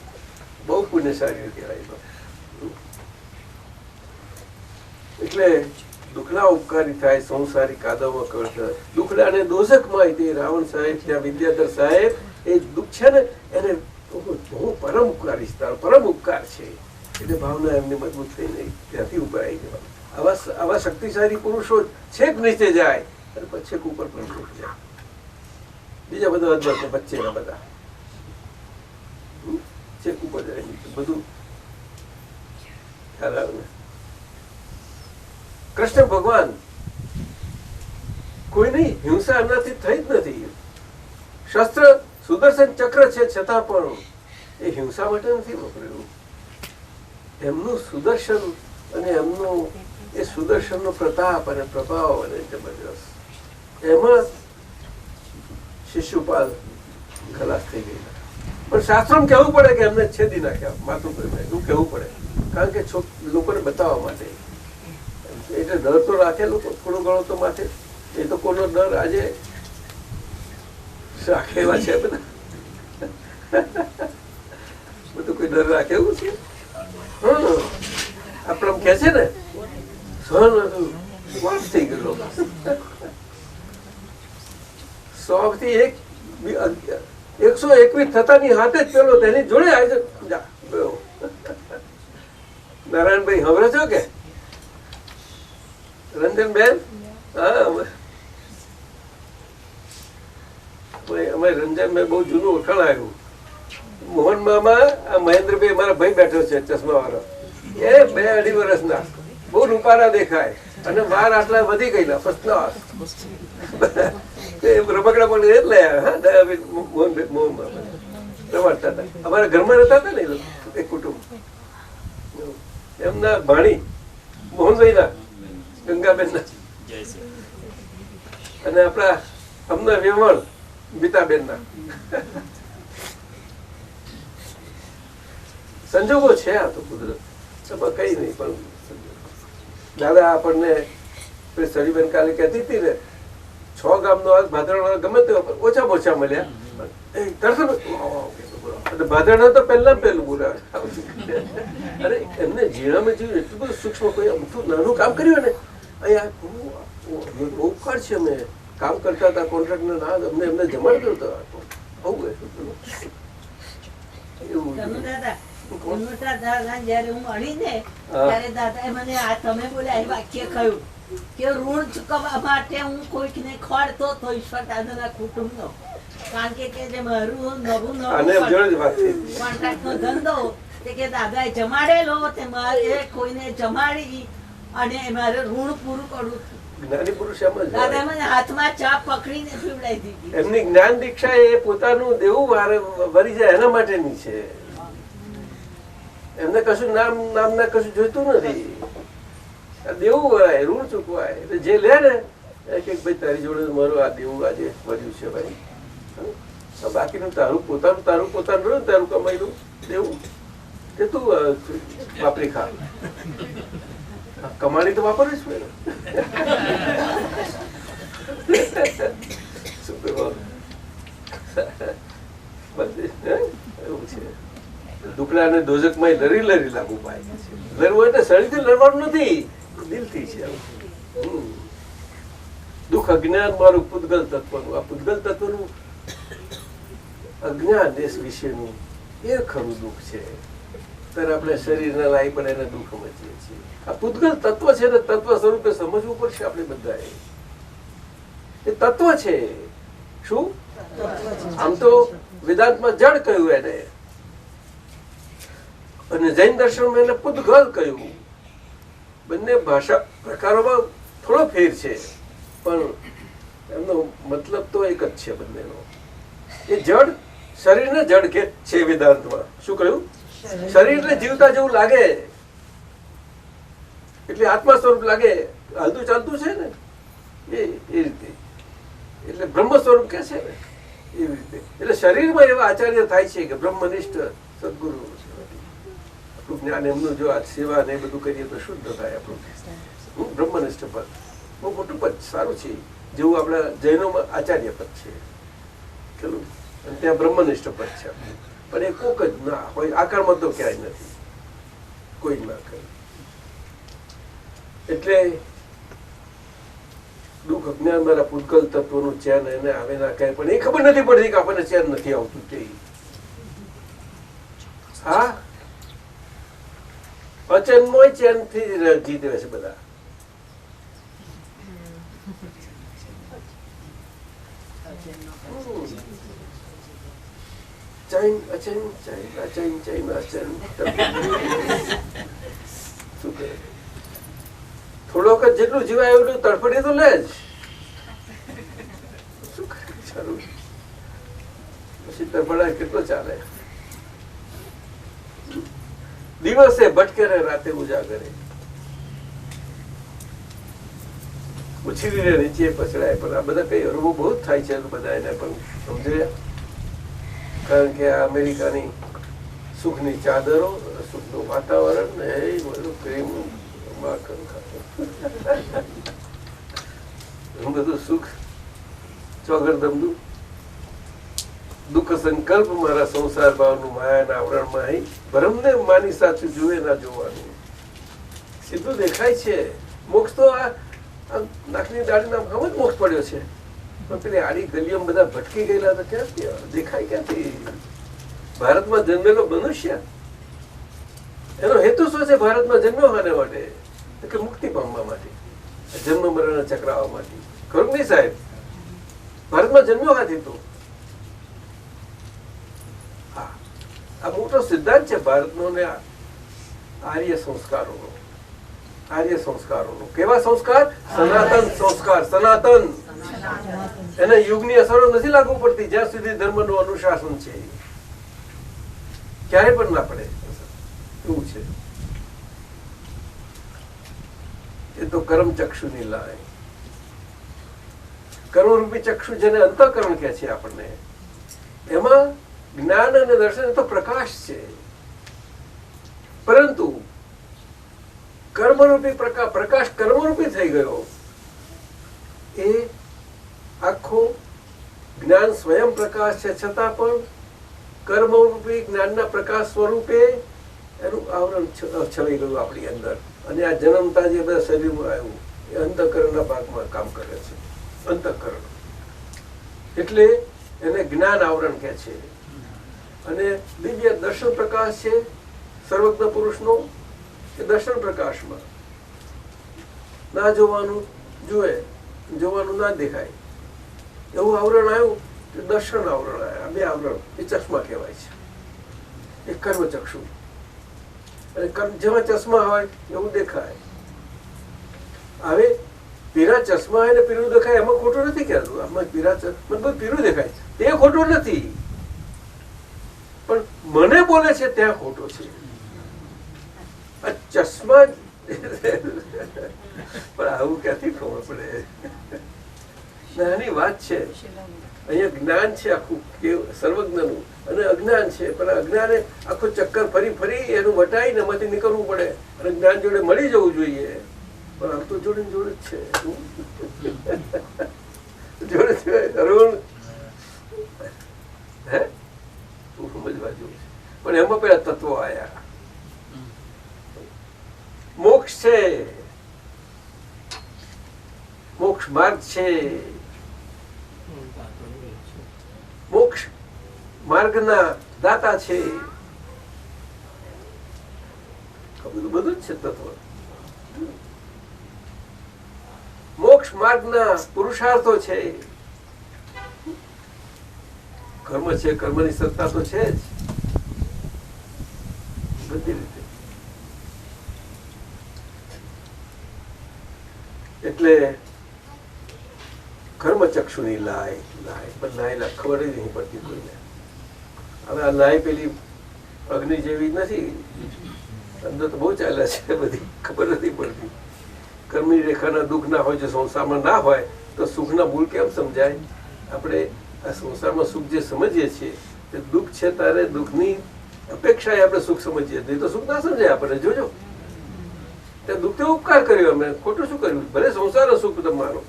[SPEAKER 1] બહુ પુણ્યશાળી કહેવાય. એટલે દુઃખના ઉપકારી થાય, સંસારી કાદવમાં કળતા દુઃખડાને દોષકમાં તે રાવણ સાહેબ ત્યાં વિદ્યાધર સાહેબ એ દુઃખ છે ને એને બહુ પરમ ઉપકારી, પરમ ઉપકાર છે. એટલે ભાવના એમની મજબૂત થઈને ત્યાંથી ઉપર આવી જવાનું. આવા શક્તિશાળી પુરુષો છેક નીચે જાય અને પછી છેક ઉપર પણ ઉઠી જાય. બીજા બધા અદભુત વચ્ચેના બધા છેક ઉપર જાય નીચે બધું ખ્યાલ આવે ને. કૃષ્ણ ભગવાન કોઈની હિંસા એમનાથી થઈ જ નથી. શસ્ત્ર સુદર્શન ચક્ર છે છતાં પણ એ હિંસા માટે નથી વપરાયું. એમનું સુદર્શન અને એમનું એ સુદર્શનનો પ્રતાપ અને પ્રભાવ અને જબરજસ્ત, એમાં શિશુપાલ ખલાસ થઈ ગયેલા. પણ શાસ્ત્રોમાં કહેવું પડે કે એમને છેદી નાખ્યા માથું કરીને, એવું કહેવું પડે, કારણ કે લોકોને બતાવવા માટે. એટલે ડર તો રાખે લોકો થોડો ઘણો તો માથે. એ તો કોનો ડર આજે રાખે એવા છે બધા. બધું કોઈ ડર રાખે એવું છે? આપણે કે છે ને સહન થઈ ગયેલો 100 થી 121 થતાની હાથે જ પેલો તેની જોડે આવી. નારાયણભાઈ હમણાં છો કે રંજનબેન? હા, અમે રંજનભાઈ બહુ જૂનું ઓળખાણ આવ્યું. મોહન મામા આ મહેન્દ્રભાઈ મારા ભાઈ બેઠો છે ચશ્મા વાળો, એ 2-2.5 વર્ષના, બહુ રૂપારા દેખાય અને વાર આટલા વધી ગયેલા, ફર્સ્ટ ક્લાસ. રમકડા પણ એ જ લઈ આવ્યા. મોહનભાઈ મોહન મામા રમાડતા હતા, અમારા ઘરમાં રહેતા હતા ને એ લોકો, એક કુટુંબ. એમના ભાણી મોહનભાઈ ના ગંગાબેન ના, અને આપણા અમના વેવણ ગીતાબેન ના. સંજોગો છે આ તો કુદરત, કઈ નહીં. પણ દાદા આપણને સરીબેન કાલે કહેતી હતી ને, 6 ગામનો ભાદરણા ગમે તે ઓછામાં ઓછા મળ્યા, ભાદરણા તો પહેલું બોલાવે. અરે એમને જીણામાં જીવ એટલું બધું સૂક્ષ્મ, કોઈ અમથું નાનું કામ કર્યું ને, અહીંયા બહુ ઉપકાર છે. અમે કામ કરતા હતા કોન્ટ્રાક્ટર ના, અમને એમને જમાડતો હતો. આવું એવું
[SPEAKER 6] જયારે હું અડી ને ત્યારે દાદાએ મને આ તમે બોલ્યા એ વાક્ય કહ્યું કે ઋણ ચૂકવવા માટે હું કોઈકને ખોડતો તો ઈશ્વર દાદાના કુટુંબનો, કારણ કે જે મારું નવું કોન્ટ્રાક્ટ નો ધંધો તે કે દાદાએ જમાડેલો, તે મારે કોઈને જમાડી અને મારે ઋણ પૂરું કરવું.
[SPEAKER 1] જ્ઞાની પુરુષ
[SPEAKER 6] દાદા મને હાથમાં ચા પકડીને પીવડાવી દીધી.
[SPEAKER 1] એમની જ્ઞાન દીક્ષા એ પોતાનું દેવું વરી જાય એના માટેની છે. એમને કશું નામના કશું જોઈતું નથી. દેવું વરાય, ઋણ ચૂકવાય. એટલે જે લે ને કે ભાઈ તારી જોડે મારું આ દેવું આજે વર્યું છે ભાઈ, બાકીનું તારું પોતાનું રહ્યું, તારું કમાયેલું દેવું તે તું વાપરી ખા. કમાણી તો વાપરીશ ને. શું કરવાનું? એવું છે. દુખડા દોજકમાં લરી લાગુ પાય. લડવું એટલે શરીરથી લડવાનું નથી, દિલથી છે. દુઃખ અજ્ઞાન મારું પૂતગલ તત્વનું, આ પૂતગલ તત્વનું અજ્ઞાન દેશ વિશેનું એ ખરું દુઃખ છે. ત્યારે આપણે શરીરના લાઈ પણ એને દુઃખ સમજીએ છીએ. આ પૂતગલ તત્વ છે ને, તત્વ સ્વરૂપે સમજવું પડશે આપણે બધાએ. એ તત્વ છે. શું? આમ તો વેદાંતમાં જડ કહ્યું એને, અને જૈન દર્શનમાં એને પૂતગલ કહ્યું. બંને ભાષા પ્રકારોમાં થોડો ફેર છે, પણ એમનો મતલબ તો એક જ છે બંનેનો. એ જડ શરીરને જડ કે છે વેદાંતમાં. શું કહ્યું? શરીરને જીવતા જેવું લાગે એટલે આત્મા સ્વરૂપ લાગે, હાલતું ચાલતું છે ને એ રીતે. એટલે બ્રહ્મ સ્વરૂપ કે છે ને એવી રીતે. એટલે શરીરમાં એવા આચાર્ય થાય છે કે બ્રહ્મનિષ્ઠ સદગુરુ આપણું જ્ઞાન એમનું જો આ સેવા ને એ બધું કરીએ તો શુદ્ધ થાય આપણું બ્રહ્મનિષ્ઠ પદ. બહુ મોટું પદ, સારું છે, જેવું આપણા જૈનોમાં આચાર્ય પદ છે ચલો, અને ત્યાં બ્રહ્મનિષ્ઠ પદ છે. પણ એ કોક જ ના હોય, આકારમાં તો ક્યાંય નથી, કોઈ જ ના કરે. એટલે દુઃખ અજ્ઞાન મારા પૂતગલ તત્વનું ચેન એને આવે ના કહે, પણ એ ખબર નથી પડતી કે આપણને ચેન નથી આવતું તે. હા, અચેનમય ચેન થી જીતે છે બધા. ચૈન અચેન ચૈન અચૈન ચૈન અચેન. શું કરે? થોડો વખત જેટલું જીવાય એટલું તડફડી તો લે જ. શું કરે? સારું, પછી તડફડા કેટલો ચાલે? દિવસે ભટકે ને રાતે ઉજાગરે, ઉછીને નીચે પછડાય. પણ આ બધા કઈ અનુભવ બહુ જ થાય છે બધા એને પણ સમજે. કારણ કે આ અમેરિકાની સુખની ચાદરો, સુખનું વાતાવરણ ને એ બધું પ્રેમ બધું સુખ ચોગરદમનું દુઃખ સંકલ્પ મારા સંસાર ભાવનું માયાના આવરણમાં ભરમને માની સાચું જુએ ના જોવાનું. સીધું દેખાય છે મોક્ષ તો આ નાકની દાઢીના ગમ જ મોક્ષ પડ્યો છે. પણ પેલી આડી ગલીઓ બધા ભટકી ગયેલા તો ક્યાંથી દેખાય? ક્યાંથી? ભારતમાં જન્મેલો મનુષ્ય એનો હેતુ શું છે? ભારતમાં જન્મ્યો આને માટે કે મુક્તિ પામવા માટે, જન્મ મરણ ચક્રાવવા માટે. ખરું નહીં સાહેબ? ભારતમાં જન્મ્યો હાથી તો આ મોટો સિદ્ધાંત છે ભારતનો ને આર્ય સંસ્કારોનો. આર્ય સંસ્કારોનો કેવા સંસ્કાર? સનાતન સંસ્કાર. સનાતન એને યુગની અસરો નથી લાગુ પડતી જ્યાં સુધી ધર્મનું અનુશાસન છે. ક્યારે પણ ના પડે એવું છે. એ તો કર્મ ચક્ષુની લાય. કર્મરૂપી ચક્ષુ જેને અંતઃકરણ કહે છે આપણને, એમાં જ્ઞાન અને દર્શન તો પ્રકાશ છે. પરંતુ કર્મરૂપી પ્રકાશ કર્મરૂપી થઈ ગયો. એ આખો જ્ઞાન સ્વયં પ્રકાશ છે, છતાં પણ કર્મરૂપી જ્ઞાનના પ્રકાશ સ્વરૂપે એનું આવરણ છવાઈ ગયું આપણી અંદર. અને આ જન્મતા જે બધા શરીરમાં આવ્યું એ અંતઃકરણના ભાગમાં કામ કરે છે. અંતઃકરણ એટલે એને જ્ઞાન આવરણ કહે છે. અને દિવ્ય દર્શન પ્રકાશ છે સર્વજ્ઞ પુરુષનો. એ દર્શન પ્રકાશમાં ના જોવાનું જુએ, જોવાનું ના દેખાય એવું આવરણ આવ્યું. દર્શન આવરણ આવ્યા. બે આવરણ એ ચશ્મા કહેવાય છે. એ કર્મ ચક્ષુ. અને જેમાં ચશ્મા હોય એવું દેખાય. હવે પીરા ચશ્મા હોય ને પીરું દેખાય એમાં ખોટું નથી કહેતું. આમાં પીરા મને પીરું દેખાય છે એ ખોટું નથી, પણ મને બોલે છે ત્યાં ખોટો છે. આ ચશ્મા પણ આવું ક્યાંથી ખબર પડે? નાની વાત છે. અહીંયા જ્ઞાન છે આખું સર્વજ્ઞનું, અને અજ્ઞાન છે. પણ અજ્ઞાને આખું ચક્કર ફરી ફરી એનું વટાઈને એમાંથી નીકળવું પડે અને જ્ઞાન જોડે મળી જવું જોઈએ. પણ આમ તો જોડે જોડે જ છે. જોડે અરુણ હે તું સમજવા જેવું છે. પણ એમાં પેલા તત્વો આયા. મોક્ષ છે, મોક્ષ માર્ગ છે. મોક્ષ માર્ગના દાતા છે. બધું જ છે તત્વ. મોક્ષ માર્ગના પુરુષાર્થો છે. કર્મ છે, કર્મની સત્તા તો છે જ બધી રીતે. એટલે કર્મચક્ષુની લાય પણ લાય ખબર જ નહીં પડતી કોઈને. હવે આ લાય પેલી અગ્નિ જેવી નથી, અંદર તો બહુ ચાલે છે બધી, ખબર નથી પડતી. કર્મની રેખાના દુઃખ ના હોય, જો સંસારમાં ના હોય તો સુખના ભૂલ કેમ સમજાય? આપણે આ સંસારમાં સુખ જે સમજીએ છીએ તે દુઃખ છે, તારે દુઃખની અપેક્ષાએ આપણે સુખ સમજીએ, નહીં તો સુખ ના સમજાય આપણે. જોજો તે દુઃખ તો ઉપકાર કર્યો, અમે ખોટું શું કર્યું? ભલે સંસારનો સુખ તમે માનો,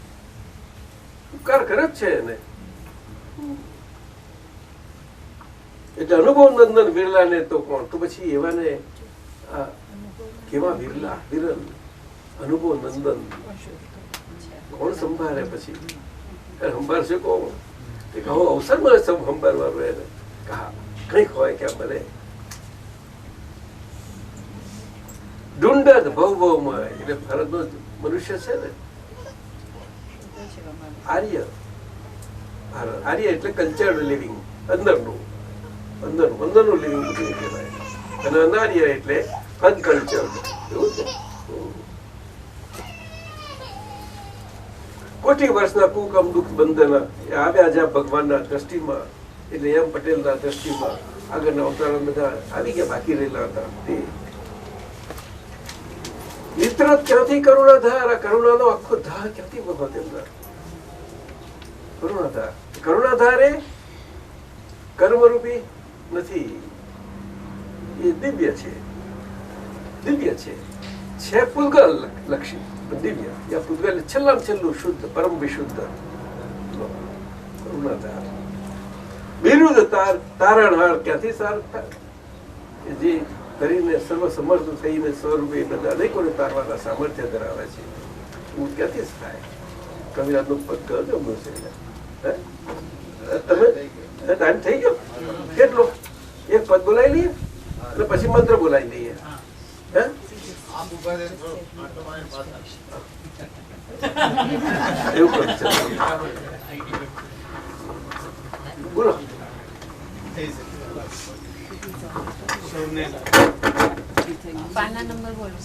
[SPEAKER 1] ઉપકાર કરે જ છે એને. એટલે અનુભવ નંદન વિરલા ને તો કોણ, તો પછી એવાને કેવા વિરલા વિરલ અનુભવ નંદન કોણ સંભાળે? પછી સંભાળશે કોણ? કે કહો અવસર મળે સૌ સંભાળવાનું એને. કહા કંઈક હોય ક્યાં મળે. ડુંડદ ભવમાં એટલે ભારતનો મનુષ્ય છે ને, આર્ય. આર્ય એટલે કલ્ચર્ડ લિવિંગ, અંદરનું લિવિંગ બધું કહેવાય. અને અનાર્ય એટલે અનકલ્ચર્ડ. એવું છે. કોટી વર્ષના કુકમ દુઃખ બંધના આવ્યા જ્યાં ભગવાનના દ્રષ્ટિમાં, એટલે એમ પટેલના દ્રષ્ટિમાં આગળના અવતારો બધા આવી ગયા, બાકી રહેલા હતા તે. મિત્ર ક્યાંથી કરુણાધાર? આ કરુણાનો આખો ધાર ક્યાંથી વહો તેમના? કરુણાધાર. કરુણાધાર એ કર્મરૂપી નથી, એ દિવ્ય છે. દિવ્ય છે પૂતગલ લક્ષી, દિવ્ય. યા પૂતગલ છેલ્લામાં છેલ્લું શુદ્ધ, પરમ વિશુદ્ધ. કરુણાધાર. વિરુદ્ધ તારણહાર ક્યાંથી સાર થાય? જે કરીને સર્વ સમર્થ થઈને સ્વરૂપે બધા અનેકોને તારવાના સામર્થ્ય ધરાવે છે. હું ક્યાંથી જ થાય? કવિરાજનું પદ ગમ્યું છે. તમે ટાઈમ થઈ ગયો કેટલો? એક પદ બોલાવી લઈએ અને પછી મંત્ર બોલાવી લઈએ. એવું કરું છે. બોલો.
[SPEAKER 2] પાના નંબર બોલો.